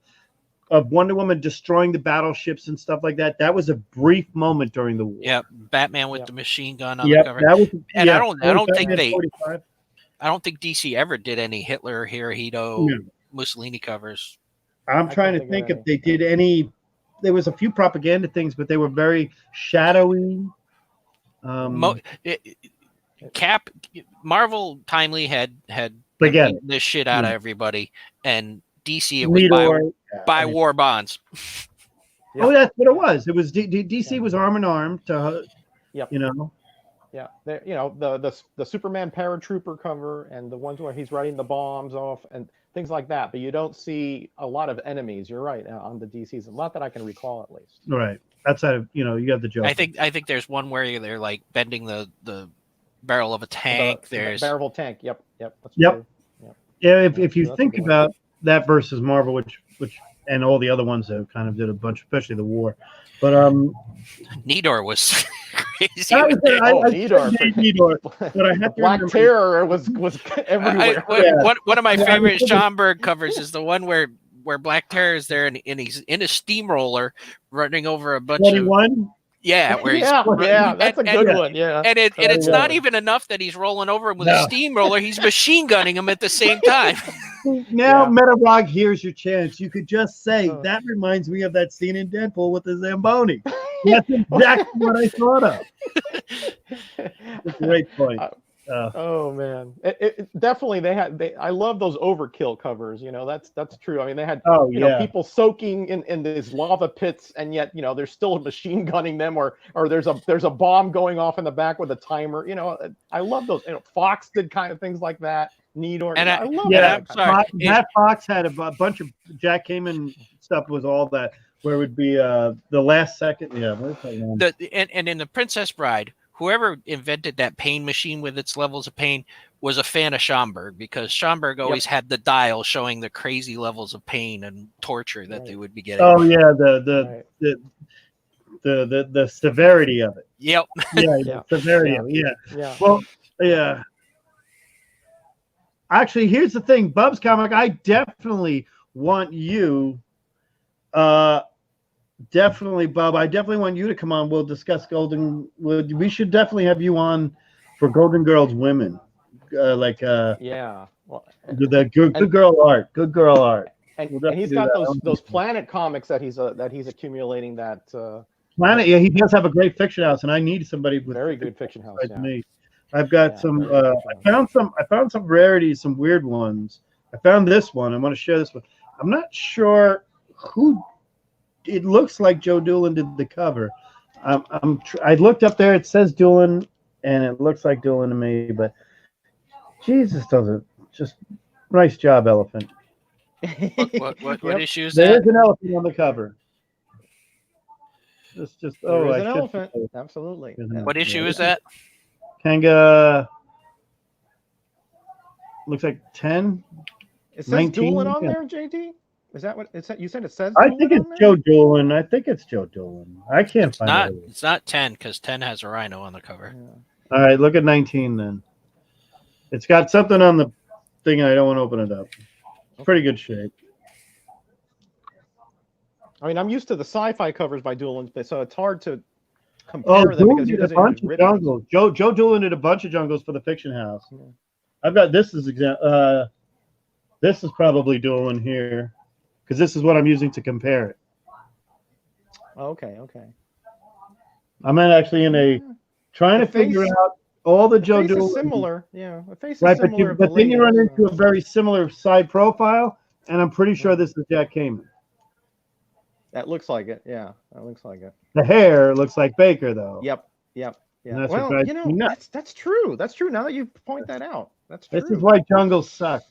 Wonder Woman destroying the battleships and stuff like that, that was a brief moment during the war. Yeah, Batman with the machine gun on the cover. That was, and I don't think Batman 45. I don't think DC ever did any Hitler, Hirohito, Mussolini covers. I'm trying to think if they did any. There was a few propaganda things, but they were very shadowy. Marvel timely had this shit out of everybody, and DC it was buy war bonds. Oh, that's what it was. It was DC was arm in arm to, you know. Yeah, you know, the Superman paratrooper cover and the ones where he's writing the bombs off and things like that. But you don't see a lot of enemies. You're right, on the DCs, not that I can recall at least. Right. Outside of, you know, you have the Joker. I think there's one where they're like bending the barrel of a tank. There's barrel of a tank. Yep. That's true. Yeah. If you think about that versus Marvel, which and all the other ones that kind of did a bunch, especially the war, but Nidor was crazy. Nidor. But I have Black Terror was everywhere. One of my favorite Schomburg covers is the one where Black Terror is there and he's in a steamroller running over a bunch 21? of where he's that's a good one. Yeah, and it's not even enough that he's rolling over him with a steamroller. He's machine gunning him at the same time. Now, METAROG, here's your chance. You could just say, that reminds me of that scene in Deadpool with the Zamboni. That's exactly what I thought of. Great point. Oh man, it definitely I love those overkill covers. You know, that's true. I mean, they had you know, people soaking in these lava pits, and yet, you know, they're still machine gunning them, or there's a bomb going off in the back with a timer. You know, I love those. You know, Fox did kind of things like that. Nidor, and I love that. That Fox had a bunch of Jack Kamen stuff. Was all that where it would be the last second. Yeah, and in the Princess Bride, whoever invented that pain machine with its levels of pain was a fan of Schomburg, because Schomburg always had the dial showing the crazy levels of pain and torture that they would be getting. Oh yeah, the severity of it. Yep. Yeah. Severity of it. Yeah. Well, yeah. Actually, here's the thing, Bub's comic. I definitely want you. definitely, Bob. I definitely want you to come on. We'll discuss we should definitely have you on for Golden Girls Women, Yeah. Well, the good and girl art. Good girl art. and We'll and definitely he's do got that. those Planet comics that he's accumulating Planet, yeah, he does have a great fiction house, and I need somebody with very good fiction house. besides Yeah. me. I've got Yeah. some. Very good fiction house. I found some rarities, some weird ones. I found this one. I want to share this one. I'm not sure who. It looks like Joe Doolin did the cover. I looked up there. It says Doolin, and it looks like Doolin to me. But Jesus does it. Just nice job, Elephant. What Yep. issue is There that? is an elephant on the cover. It's just There is I an should. elephant. Absolutely. There's an What elephant. issue Yeah. is that? Kanga looks like 10. It says 19, Doolin on yeah. there, JD. Is that what it said? You said it says I Doolin think it's on there? Joe Doolin. I think it's Joe Doolin. I can't It's find not. it. It's not 10 because 10 has a rhino on the cover. Yeah. All right, look at 19 then. It's got something on the thing. I don't want to open it up. It's pretty good shape. I mean, I'm used to the sci-fi covers by Doolin, so it's hard to Oh, compare them Doolin because he did a doesn't bunch use of ribbons. jungles. Joe Doolin did a bunch of jungles for the Fiction House. Yeah. I've got this as example. This is probably Doolin here because this is what I'm using to compare it. Okay. Okay. I'm actually in a trying The to figure face- out all the Joe Face is Doolin. similar. Yeah. The face is Right, similar. but then you run into a very similar side profile, and I'm pretty sure Yeah. this is Jack Kamen. That looks like it. Yeah. That looks like it. The hair looks like Baker, though. Yep. Yep. And Yeah. that's what Well, drives you know, me nuts. that's true. That's true. Now that you point that out, that's true. This is why jungles suck.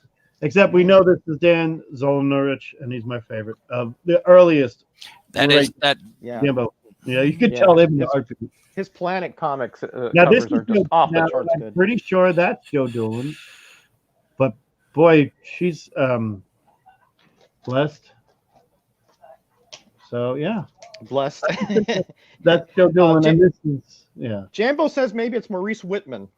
Except we know this is Dan Zolnarich, and he's my favorite of the earliest. That great is that. Yeah. Jimbo. Yeah, you could Yeah. tell him in the It's- art. His Planet Comics Now this covers are is just off the now, charts I'm good. pretty sure that's Joe Doolin, but boy, she's blessed. So yeah, Blessed. that's Joe Doolin, Jim- and this is yeah. Jambo says maybe it's Maurice Whitman.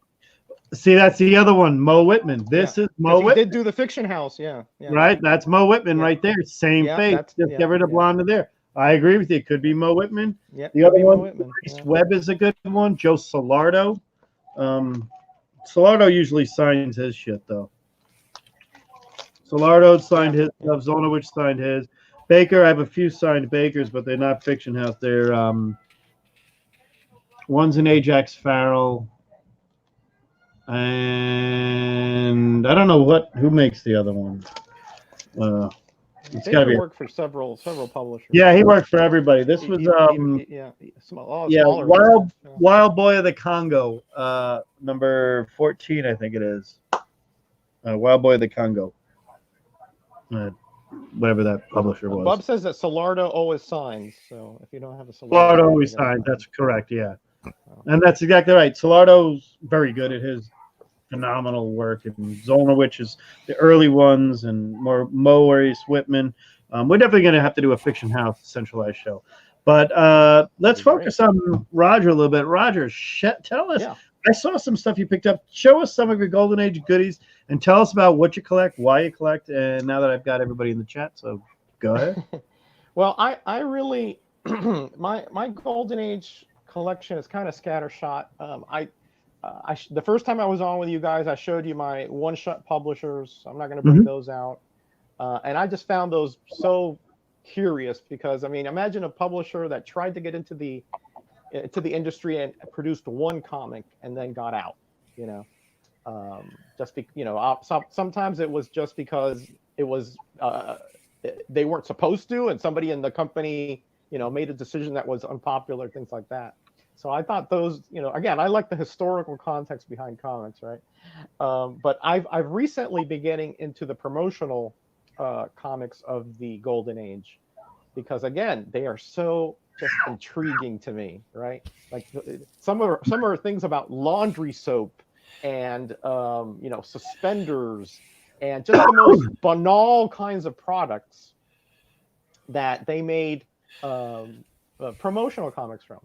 See, that's the other one, Mo Whitman. This is Mo 'Cause he Whitman, did do the Fiction House. Yeah. Yeah. right? That's Mo Whitman Yeah. right there. Same Yeah, face, that's- just yeah, get rid of yeah. blonde to there. I agree with you. It could be Mo Whitman. Yep, The could other be Mo one, Whitman, Reese yeah. Webb is a good one. Joe Solardo. Solardo usually signs his shit though. Solardo signed his stuff. Zonowich signed his. Baker, I have a few signed Bakers, but they're not Fiction House. They're one's an Ajax Farrell, and I don't know who makes the other one. It's got to Baker be. worked for several publishers. Yeah, he worked for everybody. This was yeah, yeah, smaller Wild ones, yeah. Wild Boy of the Congo, number 14, I think it is. Wild Boy of the Congo. Whatever that publisher was. Bob says that Solardo always signs, so if you don't have a Solardo, Solardo always signs. That's correct. Yeah, and that's exactly right. Solardo's very good at his phenomenal work, and Zolnowich is the early ones, and more Maurice Whitman. We're definitely going to have to do a Fiction House centralized show, but let's focus on Roger a little bit. Roger, tell us. Yeah. I saw some stuff you picked up. Show us some of your Golden Age goodies, and tell us about what you collect, why you collect. And now that I've got everybody in the chat, so go ahead. Well, I really my Golden Age collection is kind of scattershot. The first time I was on with you guys, I showed you my one-shot publishers. I'm not going to bring those out, and I just found those so curious because I mean, imagine a publisher that tried to get into the industry and produced one comic and then got out. You know, sometimes it was just because it was they weren't supposed to, and somebody in the company made a decision that was unpopular, things like that. So I thought those, again, I like the historical context behind comics, right? But I've recently been getting into the promotional comics of the Golden Age because again, they are so just intriguing to me, right? Like some are things about laundry soap and suspenders and just the most banal kinds of products that they made promotional comics from.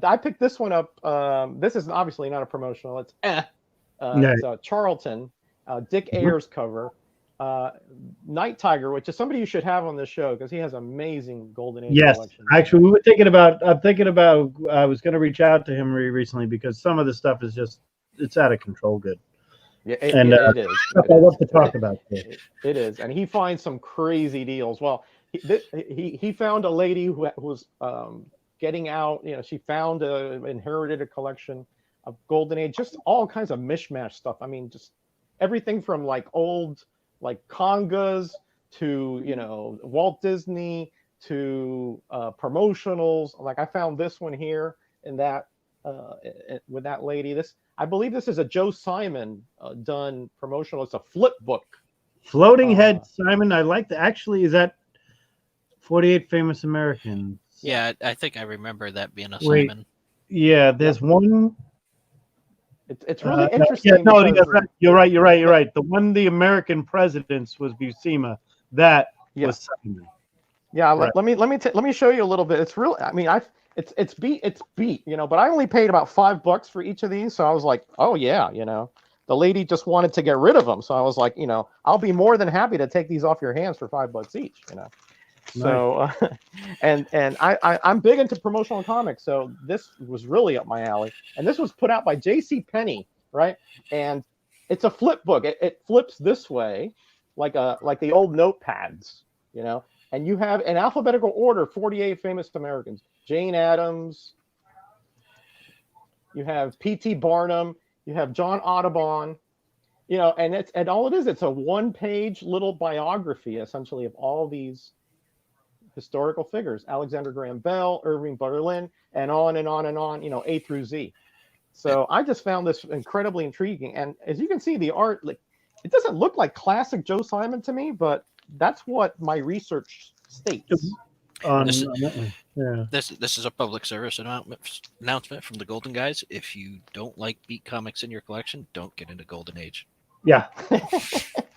I picked this one up. This is obviously not a promotional. It's Charlton, Dick Ayers cover. Night Tiger, which is somebody you should have on this show because he has amazing Golden Age Yes, collection. actually, we were thinking about. I'm thinking about. I was going to reach out to him recently because some of the stuff is just it's out of control. Good. Yeah, it is. Stuff I love to talk about. It is, and he finds some crazy deals. Well, he found a lady who was getting out. You know, she found inherited a collection of Golden Age, just all kinds of mishmash stuff. I mean, just everything from like old like congas to Walt Disney to promotionals. Like I found this one here and that with that lady. I believe this is a Joe Simon done promotional. It's a flip book. Floating Head Simon. I like that. Actually, is that 48 Famous Americans? Yeah, I think I remember that being a Simon. Yeah, there's one. It's really interesting. Yeah, no, you're right. The one, the American presidents was Buscema. That was Simon. Yeah, right. let me show you a little bit. It's real. I mean, it's beat, but I only paid about $5 for each of these, so I was like, oh yeah, the lady just wanted to get rid of them, so I was like, I'll be more than happy to take these off your hands for $5 each, Nice. So, and I'm big into promotional comics, so this was really up my alley. And this was put out by J.C. Penney, right? And it's a flip book. It flips this way, like the old notepads, And you have in alphabetical order 48 famous Americans: Jane Addams. You have P.T. Barnum. You have John Audubon. And all it is, it's a one-page little biography, essentially, of all these historical figures: Alexander Graham Bell, Irving Berlin, and on and on and on, A through Z. So I just found this incredibly intriguing. And as you can see, the art, it doesn't look like classic Joe Simon to me, but that's what my research states. This is a public service announcement from the Golden Guys. If you don't like beat comics in your collection, don't get into Golden Age. Yeah.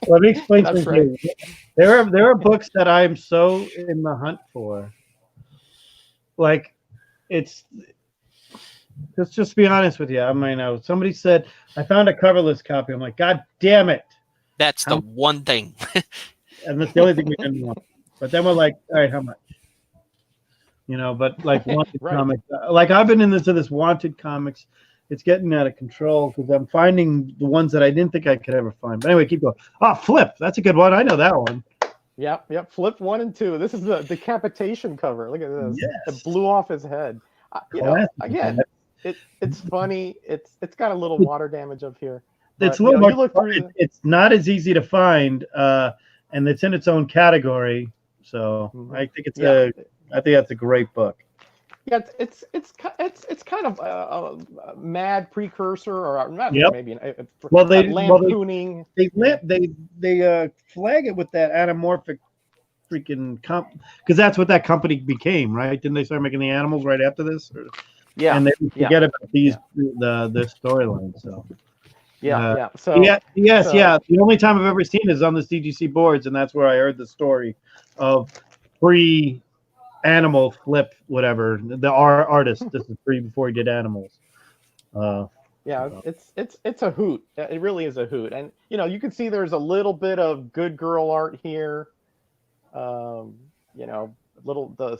Let me explain something. Right. There are books that I'm so in the hunt for. Like, let's just be honest with you. I mean, somebody said I found a coverless copy. I'm like, God damn it! That's the one thing. And that's the only thing we didn't want. But then we're like, all right, how much? But like wanted comics, like I've been into this wanted comics. It's getting out of control because I'm finding the ones that I didn't think I could ever find. But anyway, keep going. Oh, Flip. That's a good one. I know that one. Yep. Flip 1 and 2. This is the decapitation cover. Look at this. Yes. It blew off his head. Again, it's funny. It's got a little water damage up here. But, it's a little more. It's not as easy to find, and it's in its own category. So I think I think that's a great book. Yeah, it's kind of a mad precursor, or not maybe. Lampooning. They flag it with that anamorphic freaking because that's what that company became, right? Didn't they start making the animals right after this? Yeah, and they forget about the storyline. So So The only time I've ever seen it is on the CGC boards, and that's where I heard the story of Animal Flip, whatever, the artist. This is before he did Animals. It's a hoot. It really is a hoot. And you can see there's a little bit of good girl art here. The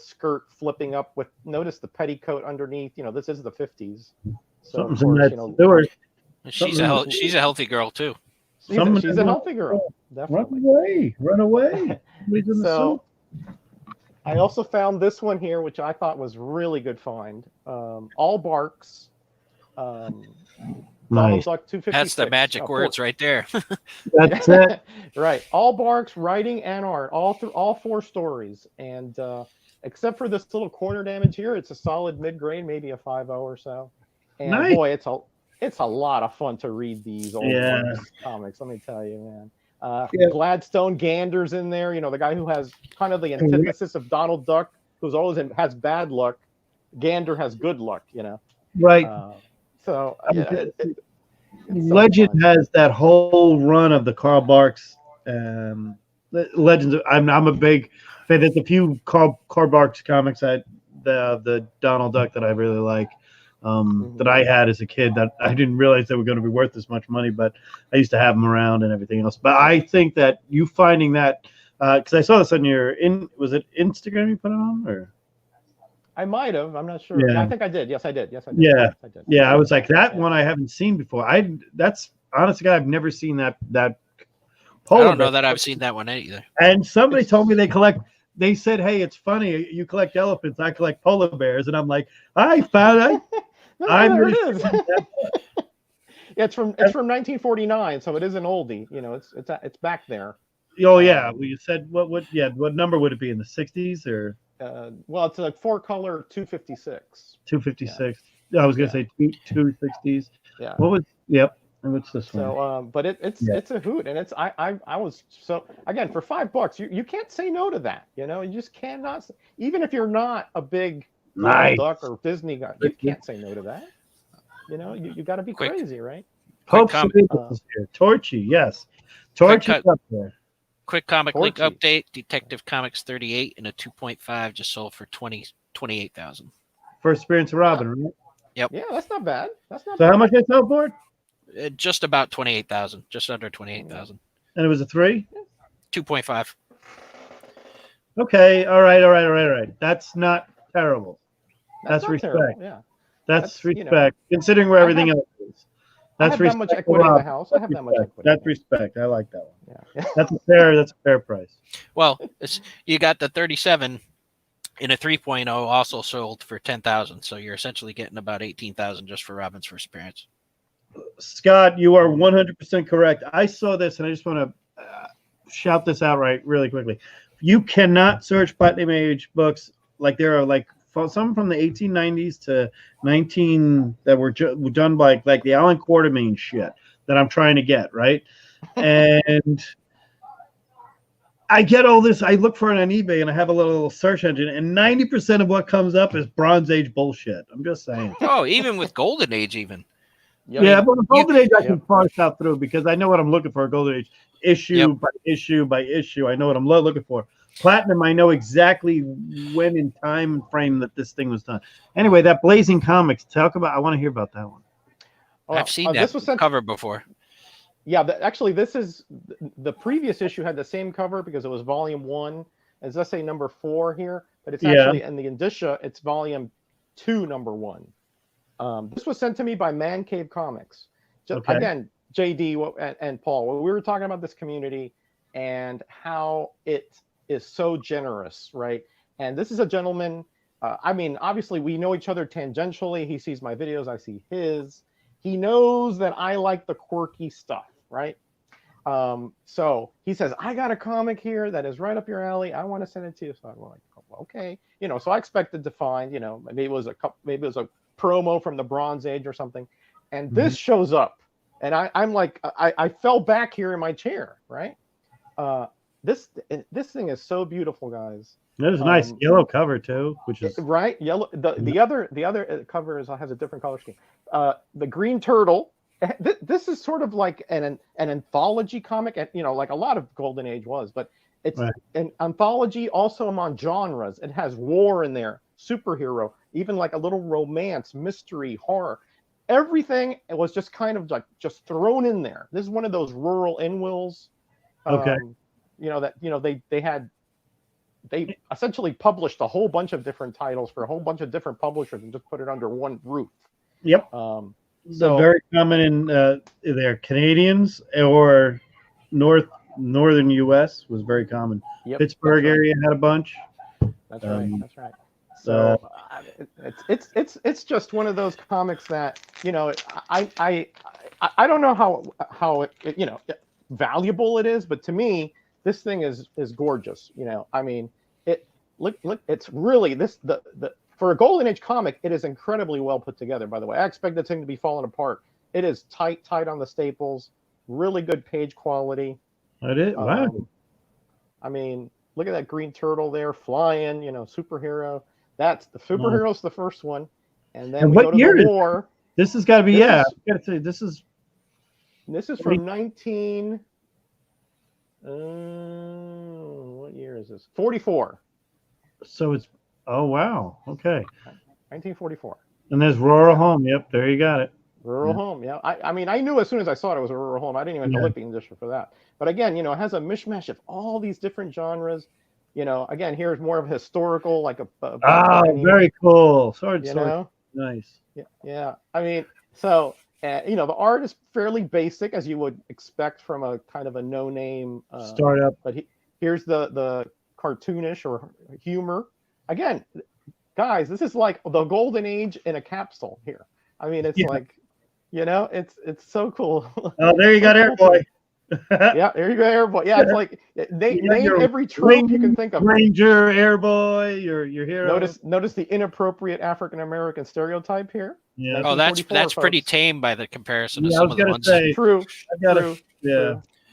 skirt flipping up with, notice the petticoat underneath. This is the 50s. So of course, she's a healthy girl too. She's a healthy girl. Definitely. Run away. So I also found this one here, which I thought was really good find. All Barks. Nice. That's the magic words right there. That's it. Right. All Barks, writing and art, all through all 4 stories. And except for this little corner damage here, it's a solid mid-grade, maybe a 5.0 or so. And nice. Boy, it's a lot of fun to read these old comics, let me tell you, man. Gladstone Gander's in there, the guy who has kind of the antithesis of Donald Duck, who's always has bad luck. Gander has good luck, Right. Legend has that whole run of the Karl Barks Legends. I'm a big fan. There's a few Karl Barks comics the Donald Duck that I really like. that I had as a kid that I didn't realize they were going to be worth this much money, but I used to have them around and everything else. But I think that you finding that, because I saw this on your, was it Instagram you put it on? Or I might have. I'm not sure. Yeah. I think I did. Yes, I did. Yes, I did. Yeah. Yes, I did. Yeah, I was like, that one I haven't seen before. That's honestly, I've never seen that I polar don't know bear. that I've seen that one either. And somebody told me they said, hey, it's funny, you collect elephants, I collect polar bears. And I'm like, I'm there really it is. Yeah, it's from 1949, so it is an oldie. You know, it's back there. Oh yeah, well, you said what number would it be in the 60s or? Well, it's a 4-color 256. 256. I was gonna say 260s. Yeah. What was? Yep. And what's this one? So, but it's a hoot, and I was so again for $5, you can't say no to that. You know, you just cannot. Even if you're not a big Nice. Duck or Disney guy, you can't say no to that. You know, you got to be crazy, right? Hope is here. Torchy, yes. Torchy's up there. Quick comic link update: Detective Comics 38 and a 2.5 just sold for 28,000. First appearance of Robin, right? Yep. Yeah, that's not bad. That's not. So bad. how much I sell for it? Just about 28,000, just under 28,000. And it was a 3? 2.5. Okay, all right. That's not terrible. That's respect. Terrible. Yeah. That's respect. Considering where everything else is. That's respect. I have that much equity in the house. I have that much equity. That's respect. I like that one. Yeah. That's a fair price. Well, you got the 37 in a 3.0 also sold for 10,000, so you're essentially getting about 18,000 just for Robin's first appearance. Scott, you are 100% correct. I saw this, and I just want to shout this out really quickly. You cannot search Platinum Age books like there are like some from the 1890s to 19 that were done by like the Alan Quartermain shit that I'm trying to get, right? And I get all this. I look for it on eBay, and I have a little search engine, and 90% of what comes up is Bronze Age bullshit. I'm just saying. Oh, even with Golden Age, even. Yeah, but the Golden Age I can parse out through because I know what I'm looking for. Golden Age, issue by issue by issue. I know what I'm looking for. Platinum, I know exactly when in time frame that this thing was done. Anyway, that Blazing Comics. I want to hear about that one. I've seen that cover before. Yeah, actually, this is the previous issue had the same cover because it was volume 1. It does say number 4 here, but it's actually in the indicia. It's volume 2, number 1. This was sent to me by Man Cave Comics. Again, JD and Paul, we were talking about this community and how it is so generous, right? And this is a gentleman. I mean, obviously, we know each other tangentially. He sees my videos. I see his. He knows that I like the quirky stuff, right? So he says, I got a comic here that is right up your alley. I want to send it to you. So I'm like, okay. You know, so I expected to find, you know, maybe it was a promo from the Bronze Age or something. And this shows up. And I'm like, I fell back here in my chair, right? This thing is so beautiful, guys. There's a nice yellow cover too, which is right. Yellow. The other cover has a different color scheme. The Green Turtle. This is sort of like an anthology comic, and you know, like a lot of Golden Age was, but it's an anthology also among genres. It has war in there, superhero, even like a little romance, mystery, horror. Everything was just kind of like just thrown in there. This is one of those rural in-wills. You know that they essentially published a whole bunch of different titles for a whole bunch of different publishers and just put it under one roof. Yep. So very common in they're Canadians or northern U.S. was very common. Yep, Pittsburgh area had a bunch. That's right. That's right. So it's just one of those comics that, you know, I don't know how it, you know, valuable it is, but to me this thing is gorgeous. You know, I mean, look, it's really for a Golden Age comic, it is incredibly well put together. By the way, I expect the thing to be falling apart. It is tight on the staples, really good page quality. It is. Wow. I mean, look at that Green Turtle there flying. You know, superhero. That's the superhero's the first one, and then we go to the war. This has got to be I gotta say this is from 19. What year is this? 44. So it's wow. Okay. 1944. And there's Rural Home. Yep, there you got it. Rural Home, yeah. I mean, I knew as soon as I saw it was a Rural Home. I didn't even have to look the edition for that. But again, it has a mishmash of all these different genres. Again, here's more of a historical, like a very cool. Sword. Nice. Yeah. I mean, so the art is fairly basic, as you would expect from a kind of a no-name startup. But here's the cartoonish or humor. Again, guys, this is like the golden age in a capsule here. I mean, it's like, it's so cool. Oh, there you got Airboy. Yeah, there you go, Airboy. Yeah, it's like name every trope you can think of. Ranger, Airboy, your hero. Notice the inappropriate African American stereotype here. Yeah. Oh, that's pretty tame by the comparison. Yeah, I was gonna say true.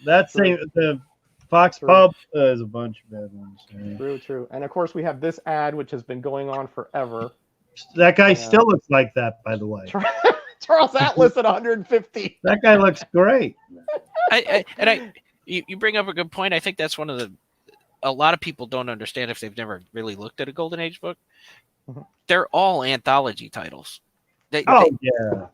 That's the Fox Pub is a bunch of bad ones. Yeah. True. And of course, we have this ad, which has been going on forever. That guy still looks like that, by the way. Charles Atlas at 150. That guy looks great. You bring up a good point. I think that's one of a lot of people don't understand if they've never really looked at a Golden Age book. Mm-hmm. They're all anthology titles. People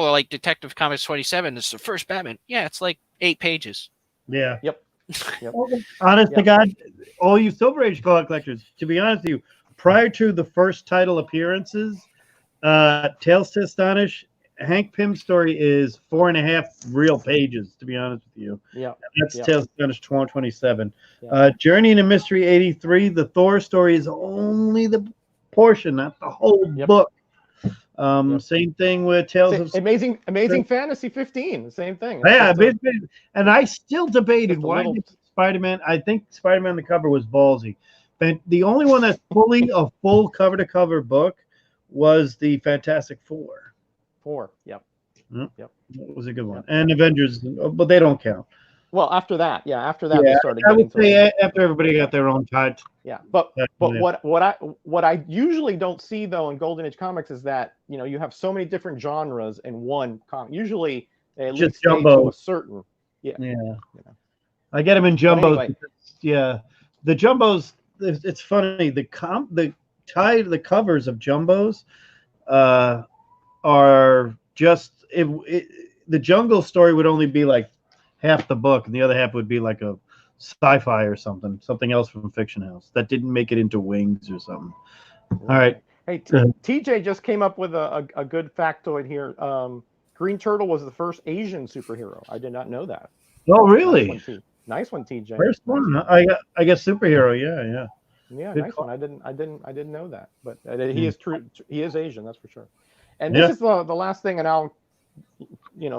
are like Detective Comics 27. It's the first Batman. Yeah, it's like 8 pages. Yeah. Yep. Honest to God, all you Silver Age collectors, to be honest with you, prior to the first title appearances, Tales to Astonish, Hank Pym's story is 4.5 real pages, to be honest with you. Yeah. That's Tales to Astonish 27. Yeah. Journey into Mystery 83, the Thor story is only the portion, not the whole book. Same thing with Tales of Amazing Fantasy 15, the same thing. And I still debated why did Spider-Man. I think Spider-Man the cover was ballsy, but the only one that's fully a full cover-to-cover book was the Fantastic Four. Yep. That was a good one. And Avengers, but they don't count. Well, after that, they started. I would say after everybody got their own cut. Yeah, but what I usually don't see though in Golden Age comics is that you have so many different genres in one comic. Usually they at least stay to a certain. Yeah. I get them in jumbos. Anyway. The jumbos. It's funny. The covers of jumbos are just the Jungle story would only be like half the book, and the other half would be like a sci-fi or something else from Fiction House that didn't make it into Wings or something. All right. Hey, TJ just came up with a good factoid here. Green Turtle was the first Asian superhero. I did not know that. Oh, really? Nice one, TJ. First one. I guess superhero. Yeah. Yeah, nice one. I didn't know that, but he is true. He is Asian, that's for sure. And this is the last thing, and I'll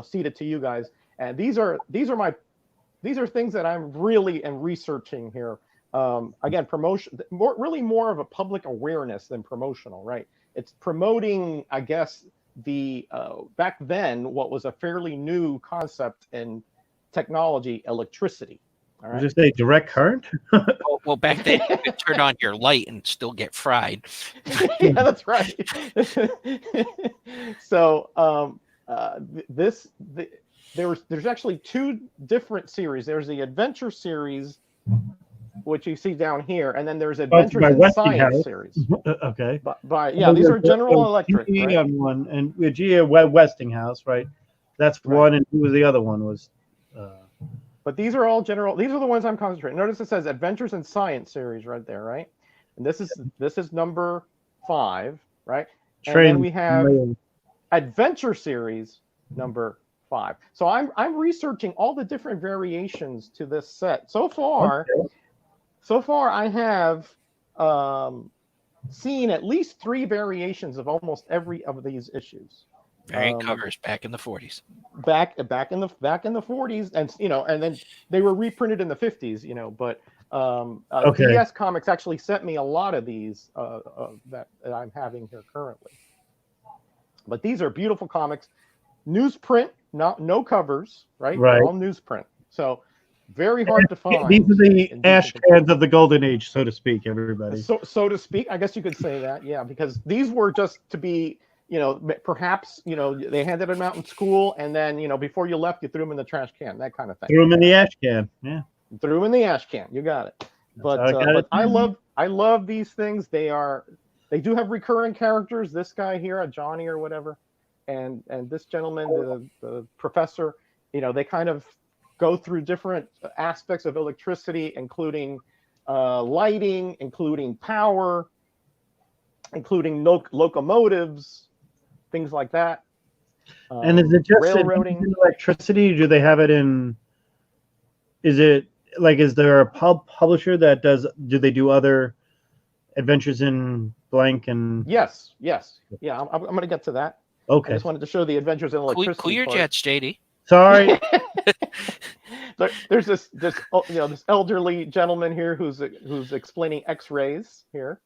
cede it to you guys. And these are things that I'm really researching here. Again, promotion, more of a public awareness than promotional, right? It's promoting, I guess, the back then what was a fairly new concept in technology, electricity. All right. Just say direct current. well, back then you could turn on your light and still get fried. Yeah, that's right. So there's actually 2 different series. There's the Adventure series, which you see down here, and then there's Adventures in Science series. Okay. These are General Electric. Right? One and Westinghouse, right? That's one, and who was the other one? Was. But these are all general. These are the ones I'm concentrating. Notice it says Adventures in Science series right there, right? And this is number 5, right? And then we have Adventure series number 5. So I'm researching all the different variations to this set. So far I have seen at least 3 variations of almost every of these issues. Variant covers back in the 40s. Back in the 40s, and then they were reprinted in the 50s, but DS Comics actually sent me a lot of these that I'm having here currently. But these are beautiful comics, newsprint, no covers, right? Right. They're all newsprint, so very hard to find. These are the ash cans of the Golden Age, so to speak, everybody. So to speak, I guess you could say that, yeah, because these were just to be. Perhaps, they handed them out in school, and then, before you left, you threw them in the trash can, that kind of thing. Threw them in the ash can, yeah. Threw them in the ash can, you got it. But I love these things. They are They do have recurring characters. This guy here, Johnny or whatever, and this gentleman, the professor. They kind of go through different aspects of electricity, including lighting, including power, including locomotives, things like that. And is it just railroading? In electricity? Do they have it in? Is it like, is there a publisher that does? Do they do other adventures in blank and? Yes. Yeah. I'm going to get to that. Okay. I just wanted to show the adventures in electricity. Clear your jets, JD. Sorry. There's this elderly gentleman here who's explaining X-rays here.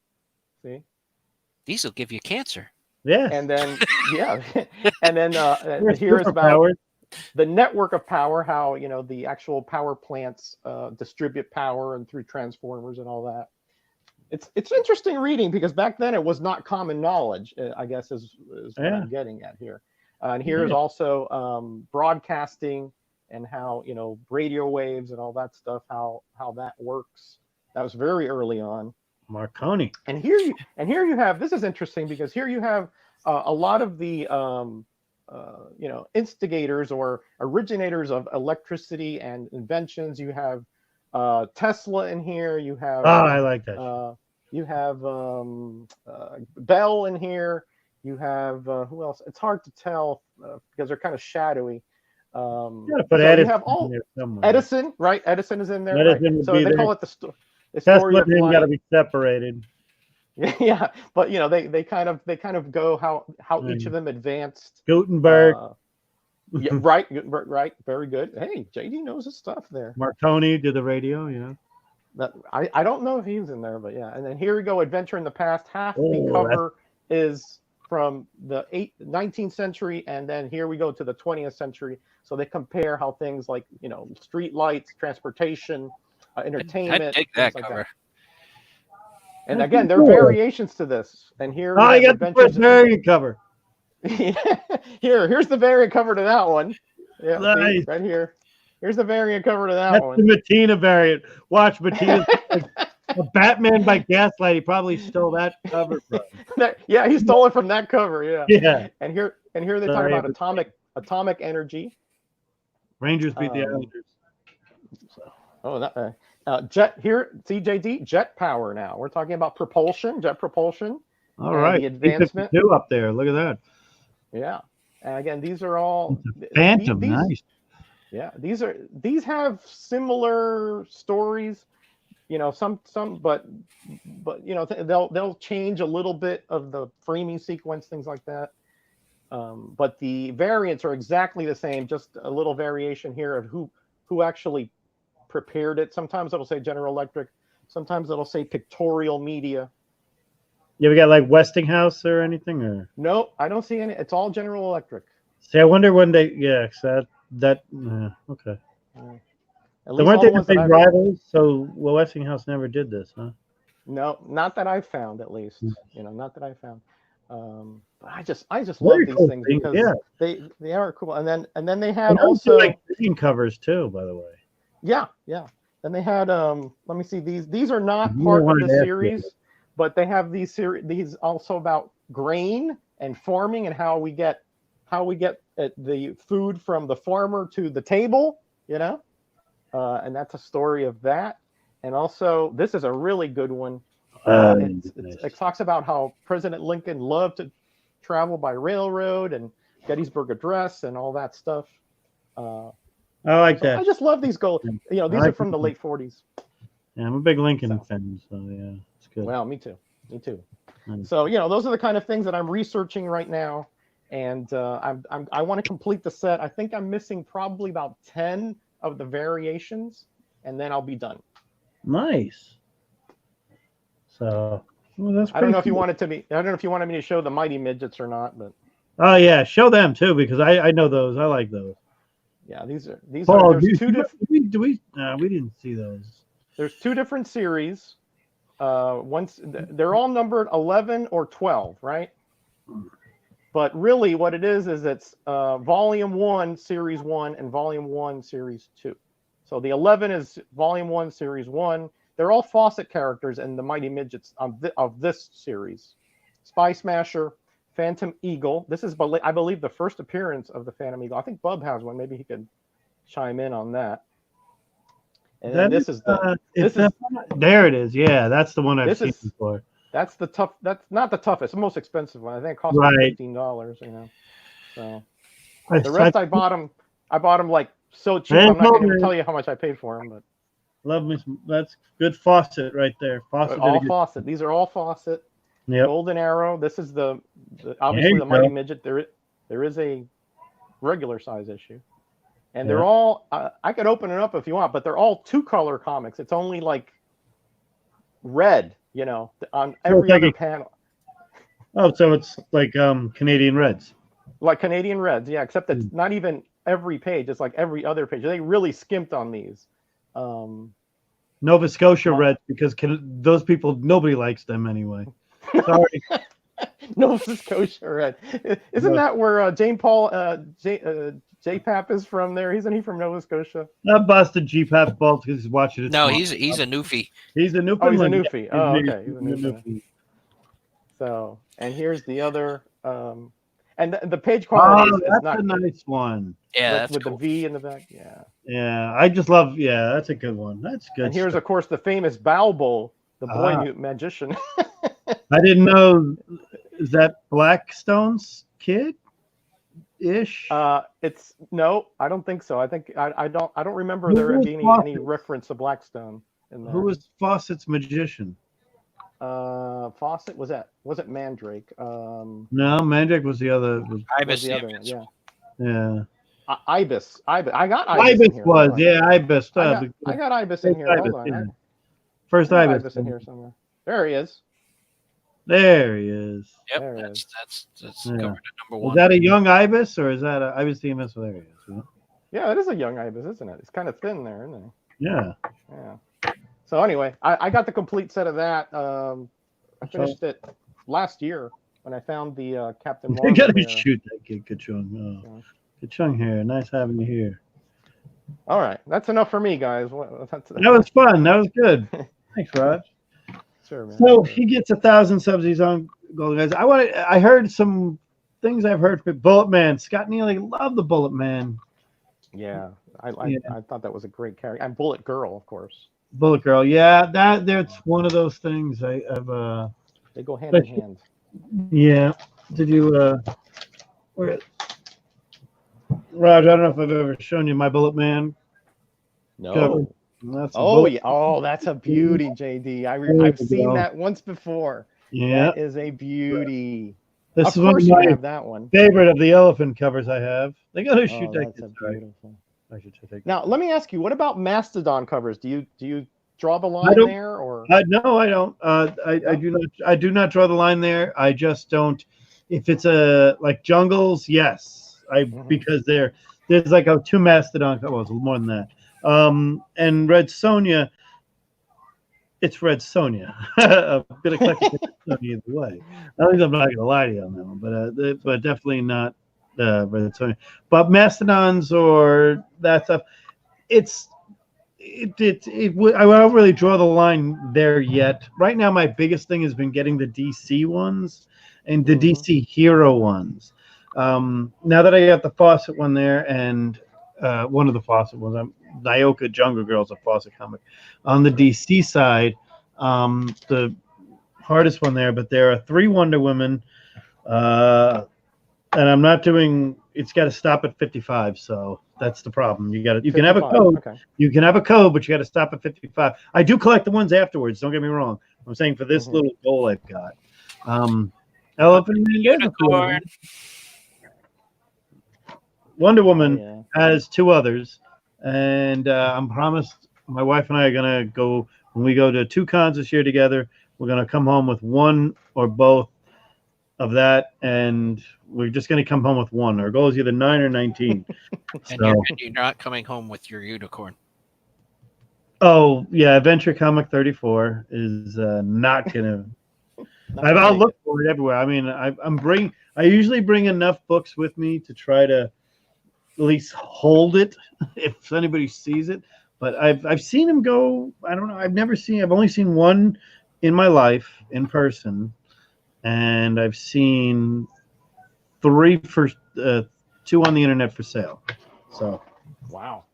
See, these will give you cancer. Yeah. And then and then here is about the network of power, how the actual power plants distribute power and through transformers and all that. It's interesting reading because back then it was not common knowledge. I guess is what I'm getting at here. And here's also broadcasting and how radio waves and all that stuff, how that works. That was very early on. Marconi. And here you have, this is interesting because here you have a lot of the instigators or originators of electricity and inventions. You have Tesla in here. You have I like that. You have Bell in here. You have who else? It's hard to tell because they're kind of shadowy. You gotta put Edison, you have all in there somewhere. Edison, right? Edison is in there. Edison right? So they call it the story Tesla of life. got to be separated. Yeah, but they kind of go how each of them advanced. Gutenberg. Yeah, right. Very good. Hey, JD knows his stuff there. Marconi did the radio. I don't know if he's in there, but yeah. And then here we go, Adventure in the Past. Half the cover is from the 19th century, and then here we go to the 20th century. So they compare how things like street lights, transportation, entertainment. I'd take that cover. Like that. And again, there are variations to this. And here, I got the first variant cover. Here's the variant cover to that one. Yeah, nice. See, right here. Here's the variant cover to that That's one. the Matina variant. Watch Matina. A Batman by Gaslight. He probably stole that cover from. Yeah, he stole it from that cover. Yeah. Yeah. And here they talk about atomic energy. Rangers beat the Islanders. Jet here, CJD, jet power now. We're talking about jet propulsion. All right. The advancement. Two up there. Look at that. Yeah. And again, these are all Phantom, nice. Yeah, these have similar stories. Some but they'll change a little bit of the framing sequence, things like that. But the variants are exactly the same, just a little variation here of who actually prepared it. Sometimes it'll say General Electric, sometimes it'll say Pictorial Media. You ever got like Westinghouse or anything? Or no, I don't see any. It's all General Electric. See, I wonder when they okay. They weren't they the big rivals? So Westinghouse never did this, huh? No, not that I found, at least. Not that I found. But I just love these things because they are cool. And then they had also like green covers too, by the way. Yeah. Then they had let me see, these are not part of the series, but they have these also about grain and farming and how we get the food from the farmer to the table, and that's a story of that. And also, this is a really good one. It talks about how President Lincoln loved to travel by railroad and Gettysburg Address and all that stuff. I like that. I just love these gold. These are from the late 40s. Yeah, I'm a big Lincoln fan, so yeah, it's good. Well, me too. So those are the kind of things that I'm researching right now, and I want to complete the set. I think I'm missing probably about 10 of the variations, and then I'll be done. Nice. So that's. I don't know if you wanted me to show the Mighty Midgets or not, but. Oh yeah, show them too because I know those. I like those. Yeah, these are. We didn't see those. There's two different series. They're all numbered 11 or 12, right? But really, what it is it's Volume 1, Series 1, and Volume 1, Series 2. So the 11 is Volume 1, Series 1. They're all Fawcett characters and the Mighty Midgets of this series. Spy Smasher, Phantom Eagle. This is, I believe, the first appearance of the Phantom Eagle. I think Bub has one. Maybe he could chime in on that. And then this is the there it is. Yeah, that's the one I've seen before. That's the tough. That's not the toughest. The most expensive one. I think it cost me $15. You know, so the rest I bought them. I bought them like so cheap. I'm not going to even tell you how much I paid for them. But love me. That's good faucet right there. Faucet. All faucet. These are all faucet. Yep. Golden Arrow. This is the obviously the Mighty Midget. There is a regular size issue, and they're all. I could open it up if you want, but they're all 2-color comics. It's only like red. You know, on every other panel. Oh, so it's like Canadian Reds. Like Canadian Reds, yeah, except it's not even every page. It's like every other page. They really skimped on these. Nova Scotia Reds, because those people, nobody likes them anyway. Sorry. Nova Scotia Red. Isn't that where Jane Paul, J-Pap is from there? Isn't he from Nova Scotia? Not busted G-Pap balls because he's watching it. No, he's a Newfie. He's a Newfoundland. Oh, he's a Newfie. Oh, okay. He's a Newfie. So, and here's the other, and the page quality is not a nice one. Yeah, that's with cool. the V in the back. Yeah. Yeah, I just love. Yeah, that's a good one. That's good. And here's, of course, the famous Balbul, the boy magician. I didn't know. Is that Blackstone's kid? Ish. It's no, I don't think so. I think I don't remember there being any reference to Blackstone in there. Who was Fawcett's magician? Fawcett was it Mandrake? No, Mandrake was the other. Ibis, the other one, yeah. Yeah. Ibis. I got Ibis. Ibis was, yeah, Ibis. I got Ibis in here. Ibis, Hold on. yeah. First Ibis in here somewhere. There he is. There he is. Yep, there that's yeah. covered at number 1. Is that a young Ibis or is that a Ibis DMS? There he is. Yeah. Yeah, it is a young Ibis, isn't it? It's kind of thin there, isn't it? Yeah. Yeah. So anyway, I got the complete set of that. I finished it last year when I found the Captain Marvel. You gotta shoot that kid, Kachung. Oh. Kachung here. Nice having you here. All right. That's enough for me, guys. That was fun. That was good. Thanks, Raj. Sure, man. So he gets 1,000 subs. He's on Golden Guys. I heard some things I've heard from Bullet Man. Scott Neely loved the Bullet Man. Yeah. I thought that was a great character. And Bullet Girl, of course. Bullet Girl. Yeah, that's one of those things I've they go hand in hand. Yeah. Did you Raj, I don't know if I've ever shown you my Bullet Man. No. Cover. Yeah. Oh, that's a beauty, JD. I've seen that once before. Yeah. That is a beauty. This is one of my that one. favorite of the elephant covers I have. They gotta shoot that. That's beautiful. I should take now, let me ask you, what about Mastodon covers? Do you draw the line there, or no, I don't. I do not draw the line there. I just don't. If it's like Jungles, yes, because there's like 2 Mastodon covers. Well, it's more than that. And Red Sonja, it's Red Sonja. A bit of either way. I think I'm not gonna lie to you on that one, but definitely not Red Sonja. But Mastodons or that stuff, I don't really draw the line there yet. Right now, my biggest thing has been getting the DC ones and the DC Hero ones. Now that I got the Fawcett one there and one of the Fawcett ones, Nyoka Jungle Girl's a Fawcett comic. On the DC side, the hardest one there, but there are 3 Wonder Women, and I'm not doing. It's got to stop at 55, so that's the problem. You can have a code. Okay. You can have a code, but you got to stop at 55. I do collect the ones afterwards. Don't get me wrong. I'm saying for this little goal I've got. Elephant Unicorn. Wonder Woman has 2 others. And I'm promised my wife and I are going to go, when we go to 2 cons this year together, we're going to come home with 1 or both of that. And we're just going to come home with 1. Our goal is either 9 or 19. And you're not coming home with your unicorn. Oh, yeah. Adventure Comic 34 is not going to. I'll look for it everywhere. I mean, I usually bring enough books with me to try to at least hold it if anybody sees it. But I've seen him go. I don't know. I've only seen 1 in my life in person, and I've seen 3 for 2 on the internet for sale. So Wow.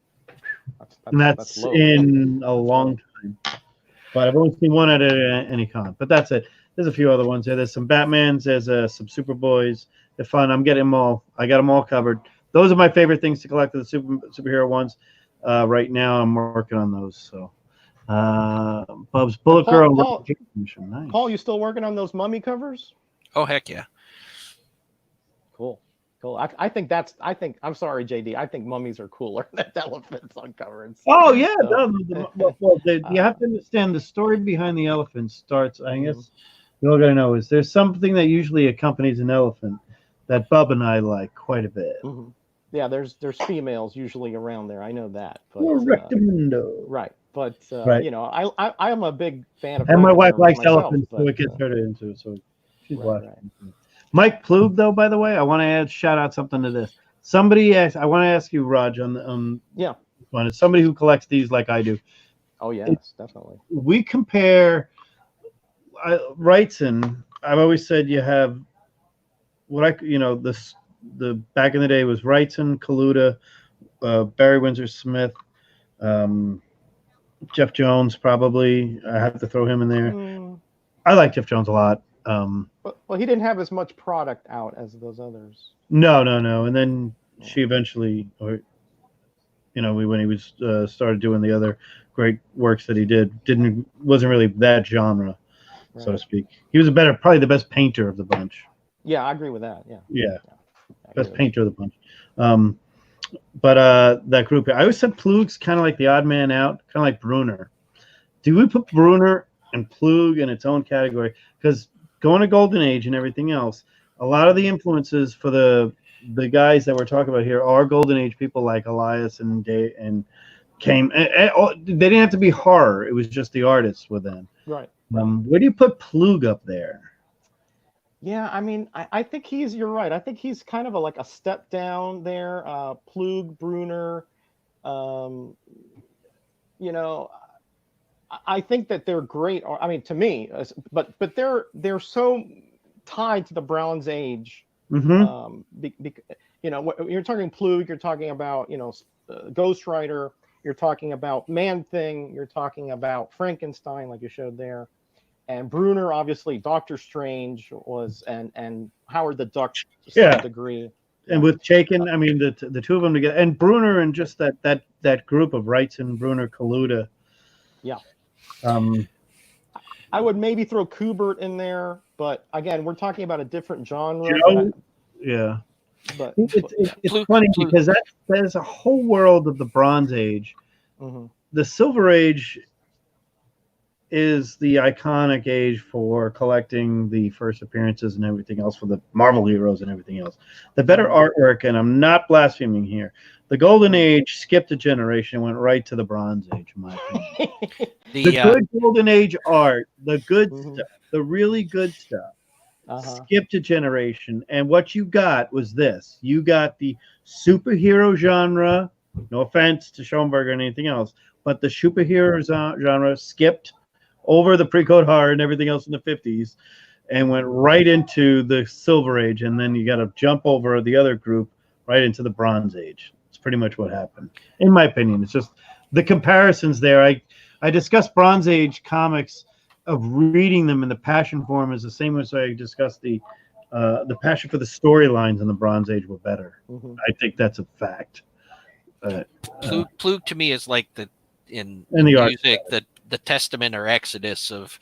and that's low. in a long time. But I've only seen one at any con. But that's it. There's a few other ones there. There's some Batmans. There's some Superboys. They're fun. I'm getting them all. I got them all covered. Those are my favorite things to collect. The superhero ones. Right now, I'm working on those. So, Bub's Bullet Girl. Nice. Paul, you still working on those mummy covers? Oh heck yeah! Cool. I think I'm sorry, JD. I think mummies are cooler than elephants on covers. Oh yeah, so, you have to understand the story behind the elephant starts. I guess you all gotta know is there's something that usually accompanies an elephant that Bub and I like quite a bit. Mm-hmm. Yeah, there's females usually around there. I know that. But, right, but right. You know, I am a big fan of. And my wife likes elephants, so it gets her into it. So she's watching. Right. Mike Plug, though, by the way, I want to shout out something to this. Somebody asked, I want to ask you, Raj, on the one. It's somebody who collects these like I do. Oh yes, definitely. We compare Wrightson. I've always said you have the back in the day was Wrightson, Kaluta, Barry Windsor Smith, Jeff Jones. Probably I have to throw him in there. I like Jeff Jones a lot. Well, he didn't have as much product out as those others. No. And then she eventually, when he was started doing the other great works that he wasn't really that genre, so to speak. He was probably the best painter of the bunch. Yeah, I agree with that. Yeah. Best painter of the bunch. But that group, I always said Plug's kind of like the odd man out, kind of like Bruner. Do we put Bruner and Plug in its own category? Because going to Golden Age and everything else, a lot of the influences for the guys that we're talking about here are Golden Age people like Elias and Dave and came. They didn't have to be horror; it was just the artists with them. Right. Where do you put Plug up there? Yeah, I mean, I think you're right. I think he's kind of like a step down there. Plug, Bruner, I think that they're great. I mean, to me, but they're so tied to the Bronze Age. Mm-hmm. You're talking Plug, you're talking about Ghost Rider, you're talking about Man Thing, you're talking about Frankenstein, like you showed there, and Bruner, obviously, Doctor Strange was, and Howard the Duck to some degree. And with Chaykin, I mean, the two of them together, and Bruner, and just that group of Wrightson, Bruner, Kaluta. Yeah. I would maybe throw Kubert in there, but again, we're talking about a different genre. Yeah. But it's funny because there's a whole world of the Bronze Age. Mm-hmm. The Silver Age is the iconic age for collecting the first appearances and everything else for the Marvel heroes and everything else. The better artwork, and I'm not blaspheming here, the Golden Age skipped a generation and went right to the Bronze Age, in my opinion. The good Golden Age art, the good stuff, the really good stuff, skipped a generation. And what you got was this. You got the superhero genre, no offense to Schoenberg or anything else, but the superhero genre skipped over the pre-code horror and everything else in the 50s and went right into the Silver Age. And then you got to jump over the other group right into the Bronze Age. It's pretty much what happened, in my opinion. It's just the comparisons there. I discussed Bronze Age comics of reading them in the passion form is the same as I discussed the passion for the storylines in the Bronze Age were better. Mm-hmm. I think that's a fact. Plug to me is like in the music the testament or exodus of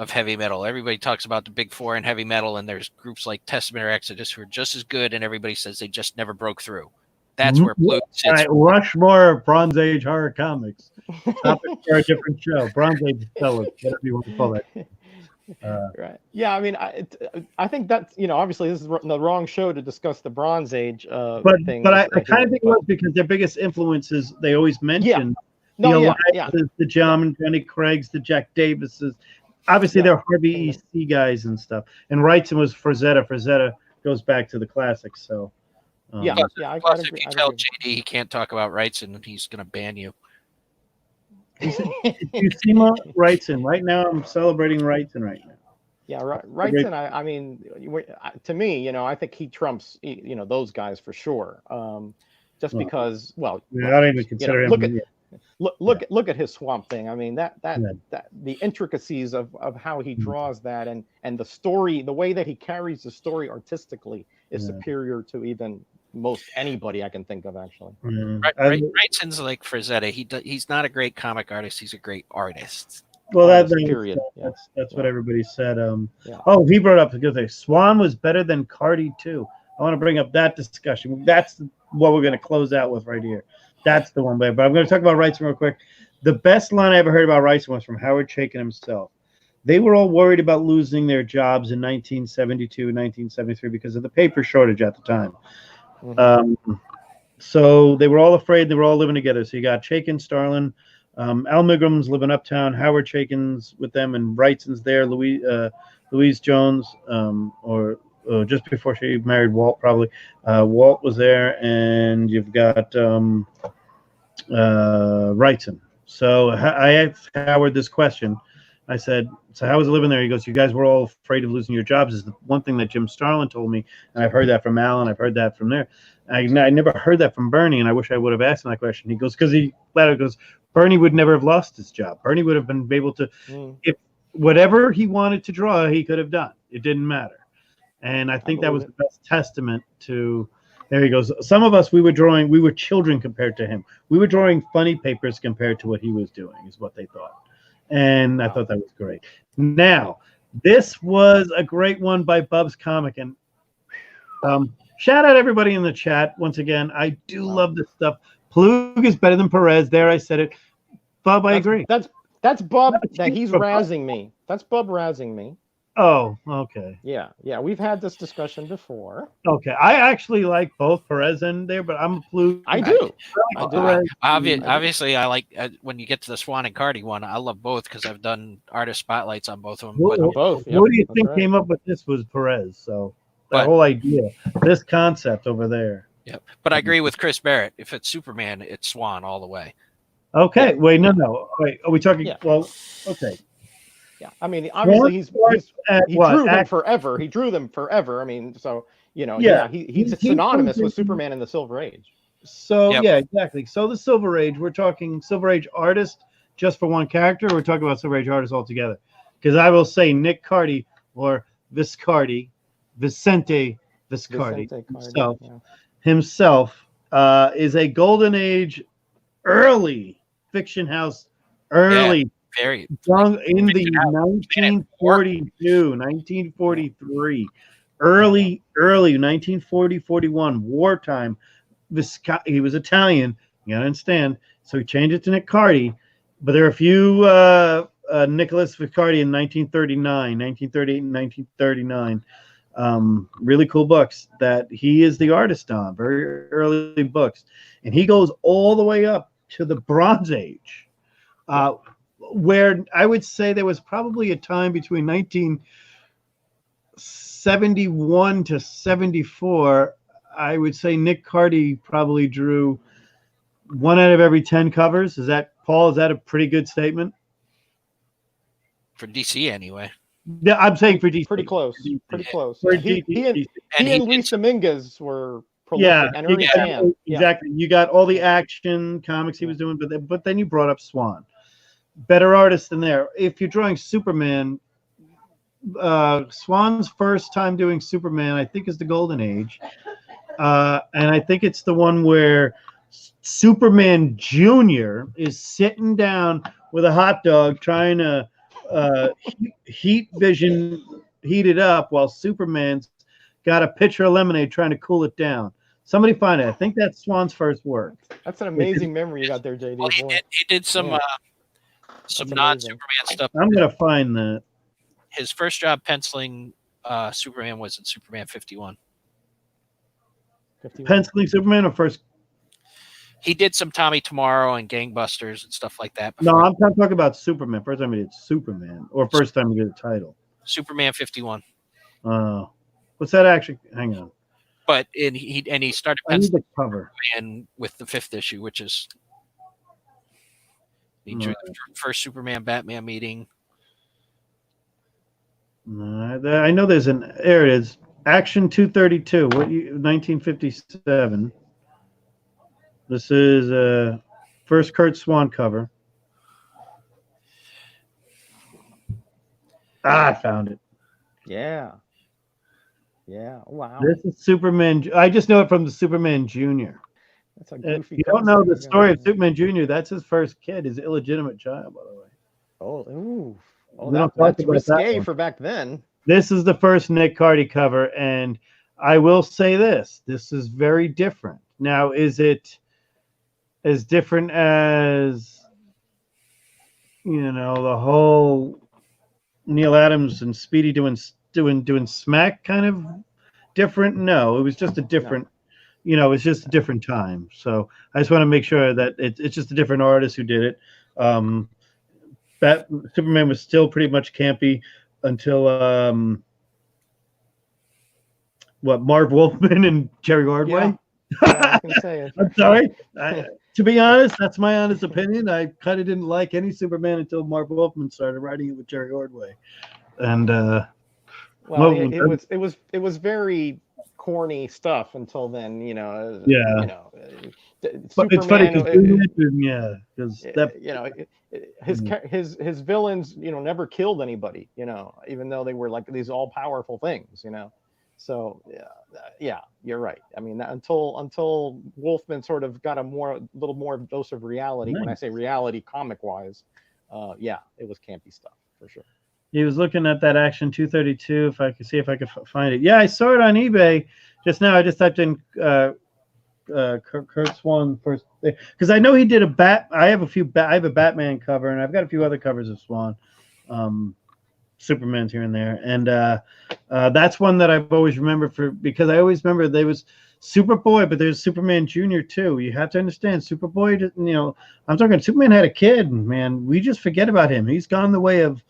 heavy metal. Everybody talks about the big four in heavy metal, and there's groups like Testament or Exodus who are just as good, and everybody says they just never broke through. That's where Plug sits. All right, Rushmore Bronze Age horror comics. Topic for a different show. Bronze Age fellas, whatever you want to call it. Right. Yeah, I mean, I think that's, obviously this is the wrong show to discuss the Bronze Age thing. But I kind of think it was because their biggest influences they always mentioned. The John and Johnny Craigs, the Jack Davises. Obviously, they're Harvey E.C. guys and stuff. And Wrightson was Frazetta. Frazetta goes back to the classics. So, Plus, if you tell JD he can't talk about Wrightson, he's going to ban you. You see Wrightson right now. I'm celebrating Wrightson right now. Yeah, Wrightson. I mean, to me, I think he trumps, those guys for sure. Just because, I don't even consider him. Look at his Swamp Thing. I mean, that the intricacies of how he draws that and the story, the way that he carries the story artistically is superior to even most anybody I can think of, actually. Wrightson's like Frazetta. He's not a great comic artist. He's a great artist. Well, period. That's what everybody said. Oh, he brought up a good thing. Swan was better than Cardi too. I want to bring up that discussion. That's what we're going to close out with right here. That's the one. But I'm going to talk about Wrightson real quick. The best line I ever heard about Wrightson was from Howard Chaykin himself. They were all worried about losing their jobs in 1972, 1973 because of the paper shortage at the time. So they were all afraid. They were all living together. So you got Chaykin, Starlin, Al Migram's living uptown. Howard Chaykin's with them, and Wrightson's there. Louise Jones, or just before she married Walt, probably. Walt was there, and you've got Wrightson. So I asked Howard this question. I said, so how was it living there? He goes, you guys were all afraid of losing your jobs. Is the one thing that Jim Starlin told me, and I've heard that from Al, and I've heard that from there. I never heard that from Bernie, and I wish I would have asked him that question. He goes, because Bernie would never have lost his job. Bernie would have been able to, if whatever he wanted to draw, he could have done. It didn't matter. And I think that was the best testament to, there he goes. Some of us, we were children compared to him. We were drawing funny papers compared to what he was doing, is what they thought. And I thought that was great. Now, this was a great one by Bub's Comic. And shout out everybody in the chat. Once again, I do love this stuff. Plug is better than Perez. There, I said it. Bub, I agree. That's Bub. He's razzing me. That's Bub razzing me. Oh, okay. Yeah. We've had this discussion before. Okay, I actually like both Perez and there, but I'm a Plug. I do. Obviously, I like when you get to the Swan and Cardi one. I love both because I've done artist spotlights on both of them. Both. What do you think came up with this was Perez? So the whole idea, this concept over there. Yep. But I agree with Chris Barrett. If it's Superman, it's Swan all the way. Okay. Wait, no. Wait, are we talking? Yeah. Well, okay. Yeah. I mean, obviously he drew them forever. He drew them forever. I mean, so he's synonymous with Superman in the Silver Age. So yeah, exactly. So the Silver Age, we're talking Silver Age artist just for one character, or we're talking about Silver Age artists altogether. Because I will say Nick Cardy or Vicente Viscardi himself is a Golden Age early fiction house, very young in the 1942, 1943, early 1940, 41 wartime. He was Italian, you gotta understand. So he changed it to Nick Cardy, but there are a few Nicholas Vicardi in 1939, 1938, and 1939. Really cool books that he is the artist on, very early books, and he goes all the way up to the Bronze Age, where I would say there was probably a time between 1971 to 74. I would say Nick Cardy probably drew 1 out of every 10 covers. Is that, Paul? Is that a pretty good statement? For DC, anyway. Yeah, I'm saying for DC. Pretty close. Pretty close. For He and Luis Dominguez were prolific. Yeah, and Ernie Chan. Exactly. You got all the action comics he was doing, but then you brought up Swan. Better artist than there. If you're drawing Superman, Swan's first time doing Superman, I think, is the Golden Age. And I think it's the one where Superman Jr. is sitting down with a hot dog trying to heat it up while Superman's got a pitcher of lemonade trying to cool it down. Somebody find it. I think that's Swan's first work. That's an amazing memory you got there, JD. Well, he did some non-Superman stuff. I'm going to find that. His first job penciling Superman was in Superman 51. Penciling Superman or first? He did some Tommy Tomorrow and Gangbusters and stuff like that. No, I'm talking about Superman. First time he did Superman, or first time he did a title. Superman 51. What's that actually? Hang on. But he started penciling the cover and with the 5th issue, which is he drew the first Superman Batman meeting. I know there's there it is. Action 232. 1957. This is first Kurt Swan cover. I found it. Yeah. Yeah. Wow. This is Superman. I just know it from the Superman Jr. That's a goofy. You don't know the story of Superman Jr. That's his first kid, his illegitimate child, by the way. Oh, ooh. Oh, That's risque for back then. This is the first Nick Cardy cover, and I will say this is very different. Now, is it as different as, the whole Neil Adams and Speedy doing smack kind of different? No, it was just a different, it's just a different time. So I just want to make sure that it's just a different artist who did it. Superman was still pretty much campy until Marv Wolfman and Jerry Ordway. Yeah, I can say it. I'm sorry. To be honest, that's my honest opinion. I kind of didn't like any Superman until Marv Wolfman started writing it with Jerry Ordway, and it was very corny stuff until then. But it's funny because his villains, never killed anybody, even though they were like these all powerful things, So yeah, you're right. I mean, until Wolfman sort of got a little more dose of reality. Nice. When I say reality, comic wise, it was campy stuff for sure. He was looking at that Action 232. If I could see if I could find it. Yeah, I saw it on eBay just now. I just typed in Kurt Swan first because I know he did I have a Batman cover, and I've got a few other covers of Swan. Superman's here and there, and that's one that I've always remembered because I always remember there was Superboy, but there's Superman Jr. too. You have to understand, Superboy. I'm talking. Superman had a kid, man. We just forget about him. He's gone the way of,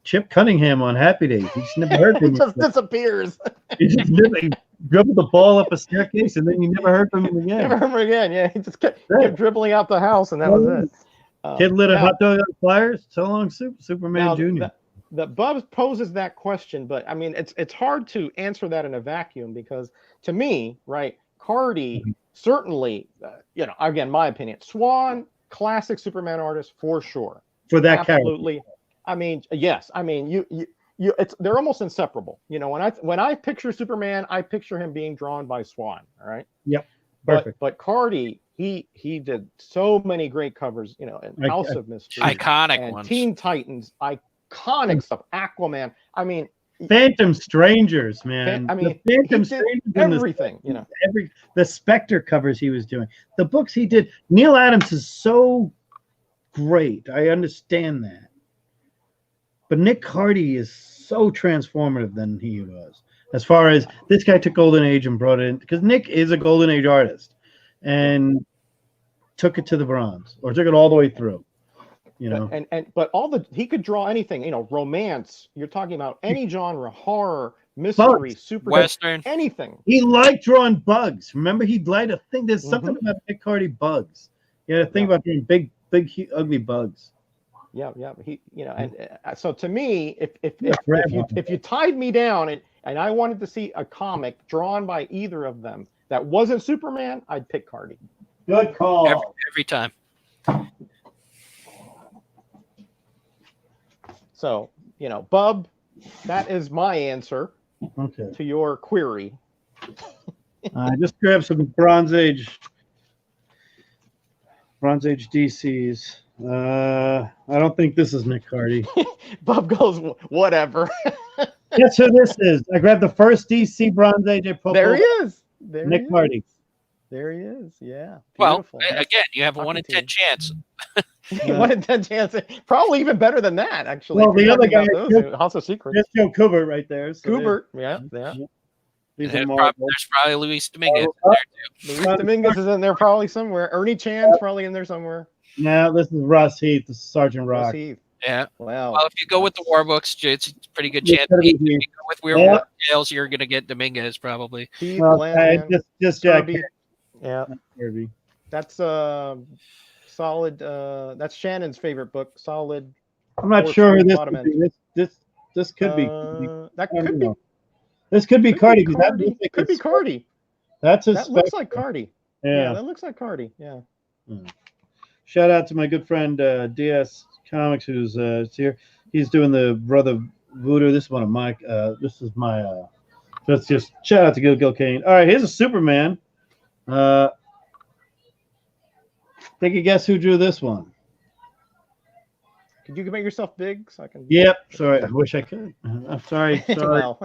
Chip Cunningham on Happy Days. He just never heard from him. He just disappears. He just dribbled the ball up a staircase, and then you never heard from him again. Never heard from him again. Yeah, he just kept dribbling out the house, and that was it. Kid lit a hot dog on flyers. So long, Superman Jr. The Bubs poses that question, but I mean, it's hard to answer that in a vacuum because to me, right, Cardy certainly, again, my opinion, Swan, classic Superman artist for sure. For that absolutely. Character. I mean, yes. I mean, they're almost inseparable. When I picture Superman, I picture him being drawn by Swan. All right. Yep. Perfect. But Cardy, he did so many great covers, in House of Mystery, iconic ones, Teen Titans, iconic stuff, Aquaman. I mean, Phantom Strangers, man. Phantom Strangers, everything, the Spectre covers he was doing, the books he did. Neil Adams is so great. I understand that, but Nick Cardy is so transformative than he was. As far as this guy took Golden Age and brought it in, because Nick is a Golden Age artist, and took it to the bronze, or took it all the way through. But he could draw anything. Romance. You're talking about any genre, horror, mystery, super western, anything. He liked drawing bugs. Remember, he'd light a thing. There's something about Nick Cardy bugs. He had a thing about doing big, ugly bugs. Yeah. So to me, if you tied me down and I wanted to see a comic drawn by either of them that wasn't Superman, I'd pick Cardy. Good call. Every time. So, Bub, that is my answer to your query. I just grabbed some Bronze Age DCs. I don't think this is Nick Cardy. Bub goes, whatever. Guess who this is? I grabbed the first DC Bronze Age. There he is. Nick Cardy. There he is. Yeah. Beautiful. Well, again, you have a 1 in 10 chance. 1 in 10 chance. Probably even better than that, actually. Well, the other guy, House of Secrets. That's Joe Kubert right there. So Kubert, yeah. There's probably Luis Dominguez in there too. Luis Dominguez is in there probably somewhere. Ernie Chan's probably in there somewhere. No, this is Ross Heath. This is Sergeant Rock. Yeah. Wow. Well, if you go with the War Books, it's a pretty good chance. If you go with Weird War Tales, you're going to get Dominguez probably. Heath, just Jack. Yeah. Kirby. That's solid. That's Shannon's favorite book. Solid I'm not Or sure who screen this bottom could end. be. This could be. That I don't could be know. This could be Cardi. That Cardi. looks like Could be his- Cardi. That's his. That looks like Cardi. Yeah. That looks like Cardi. Yeah. Shout out to my good friend DS Comics, who's here. He's doing the Brother Voodoo. This is one of my. This is my. Let's just shout out to Gil Kane. All right, here's a Superman. Take a guess who drew this one. Could you make yourself big so I can? Yep. Sorry, I wish I could. I'm sorry. Sorry. Well,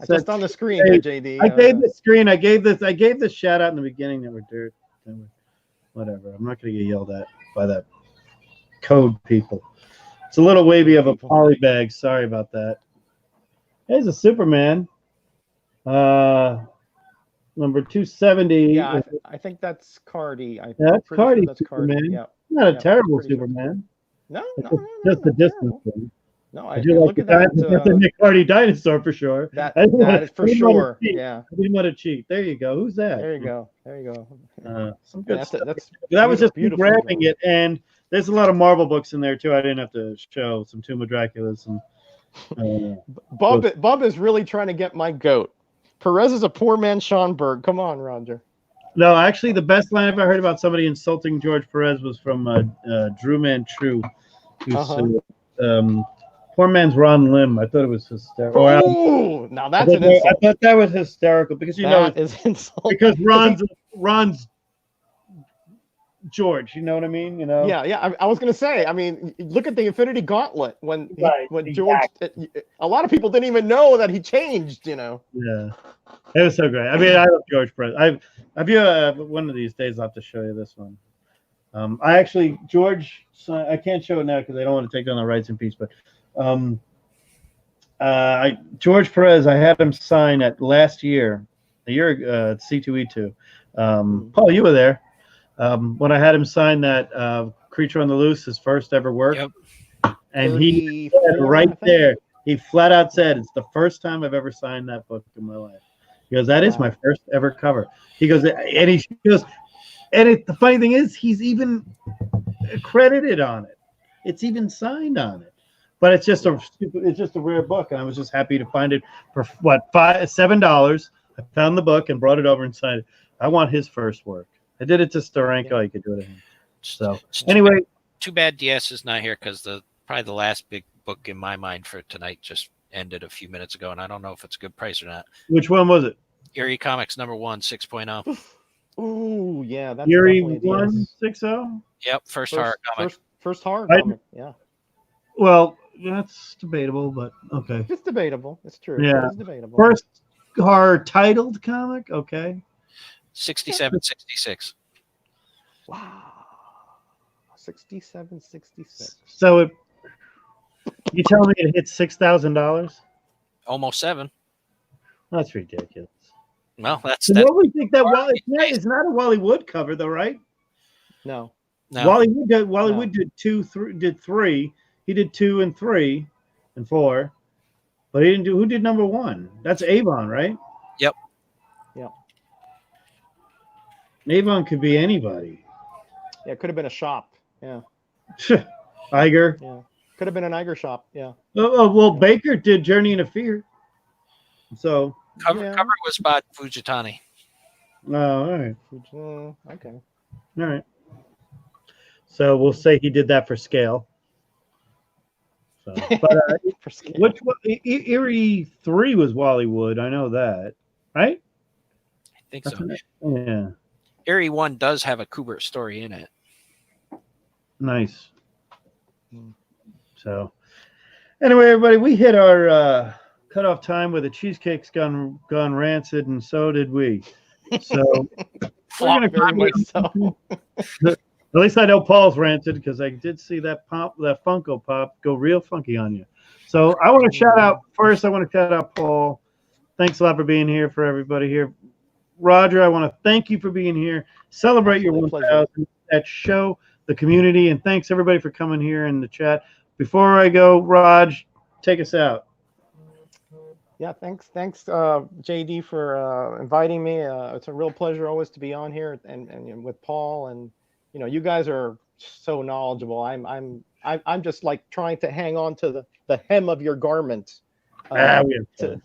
just on the screen, Hey, JD. I gave the screen. I gave this shout out in the beginning that were dirt. Whatever. I'm not going to get yelled at by that code people. It's a little wavy of a poly bag. Sorry about that. Here's a Superman. Number 270. Yeah, I think that's Cardi. That's Cardi. Sure that's Cardi. Superman. Yeah. Not a Yeah, terrible pretty sure. Superman. No, It's no, just the not distance terrible. thing. No, I do like look at that. That's a Nick Cardi dinosaur for sure. That I is for didn't want to sure. cheat. Yeah. I didn't want to cheat. There you go. Who's that? There you go. There you go. Some good stuff. That's That was just me beautifully grabbing drawn. it, and there's a lot of Marvel books in there too. I didn't have to show some Tomb of Dracula's and Bub is really trying to get my goat. Perez is a poor man Schonberg. Come on, Roger. No, actually, the best line I've ever heard about somebody insulting George Perez was from Drew Mantrue, who's poor man's Ron Lim. I thought it was hysterical. Oh, now that's an insult. I thought that was hysterical because That is insulting. because Ron's George. You know what I mean? You know. Yeah. I was gonna say. I mean, look at the Infinity Gauntlet when Right, George. A lot of people didn't even know that he changed. You know. Yeah, it was so great. I mean, I love George Perez. Have you one of these days I'll have to show you this one. I actually George. I can't show it now because I don't want to take down the rights in peace. But George Perez, I had him sign at last year, at C2E2. Paul, you were there when I had him sign that Creature on the Loose, his first ever work. Yep. And he said right there, he flat out said, "It's the first time I've ever signed that book in my life." He goes, "That is my first ever cover." He goes, and the funny thing is, he's even credited on it. It's even signed on it. But it's just a rare book, and I was just happy to find it for $7. I found the book and brought it over and signed it. I want his first work. I did it to Steranko. You could do it to him. So anyway, too bad DS is not here because probably the last big book in my mind for tonight just ended a few minutes ago, and I don't know if it's a good price or not. which one was it? Erie Comics #1 6.0. Ooh, yeah. That's Erie definitely a DS. 160. Yep, first hard comic. First hard Right. comic. Yeah. Well, that's debatable, but okay. It's debatable. It's true. Yeah. It's debatable. First hard titled comic. Okay. 67.66. Wow. 67.66. So you tell me it hit $6,000? Almost 7. That's ridiculous. Well, that's So that. what we think that it's not a Wally Wood cover though, right? No. No, Wally Wood did 3. He did 2 and 3 and 4, but he didn't do. Who did number 1? That's Avon, right? Yep. Yep. Avon could be anybody. Yeah, it could have been a shop. Yeah. Iger. Yeah. Could have been an Iger shop. Yeah. Well, Baker did Journey into Fear. So. cover was by Fujitani. Oh, all right. Okay. All right. So we'll say he did that for scale. So, but For scale. which one? Erie 3 was Wally Wood. I know that, right? I think so. Yeah. Erie 1 does have a Kubert story in it. Nice. So, anyway, everybody, we hit our cutoff time where the cheesecake's gone rancid, and so did we. So we're gonna Very much so. At least I know Paul's rancid because I did see that Funko Pop go real funky on you. So I want to shout out Paul. Thanks a lot for being here for everybody here. Roger, I want to thank you for being here. Celebrate your 1,000 at show the community, and thanks everybody for coming here in the chat. Before I go, Raj, take us out. Yeah, thanks, JD, for inviting me. It's a real pleasure always to be on here and with Paul, and you guys are so knowledgeable. I'm I'm just like trying to hang on to the hem of your garment to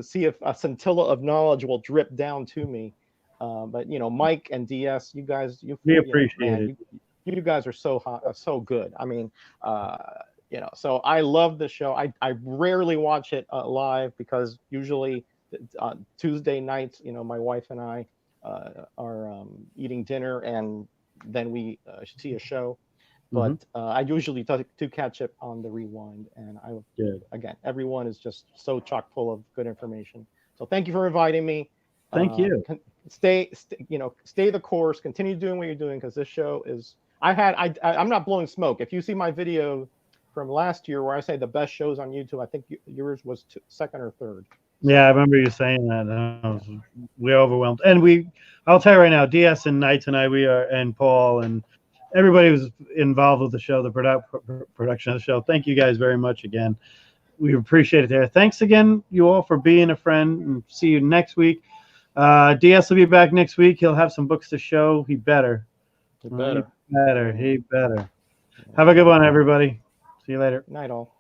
see if a scintilla of knowledge will drip down to me. But Mike and DS, you guys, we appreciate it. You guys are so hot, so good. I mean, so I love the show. I rarely watch it live because usually Tuesday nights, my wife and I are eating dinner and then we see a show. But I usually do catch it on the rewind, and again, everyone is just so chock full of good information. So thank you for inviting me. Thank you. Stay the course. Continue doing what you're doing because this show is. I'm not blowing smoke. If you see my video from last year where I say the best shows on YouTube, I think yours was second or third. So, yeah, I remember you saying that. We're overwhelmed, and I'll tell you right now, DS and Knights and I, and Paul and everybody was involved with the show, the production of the show. Thank you guys very much again. We appreciate it there. Thanks again, you all, for being a friend, and see you next week. DS will be back next week. He'll have some books to show. He better. He better. Have a good one, everybody. See you later. Night all.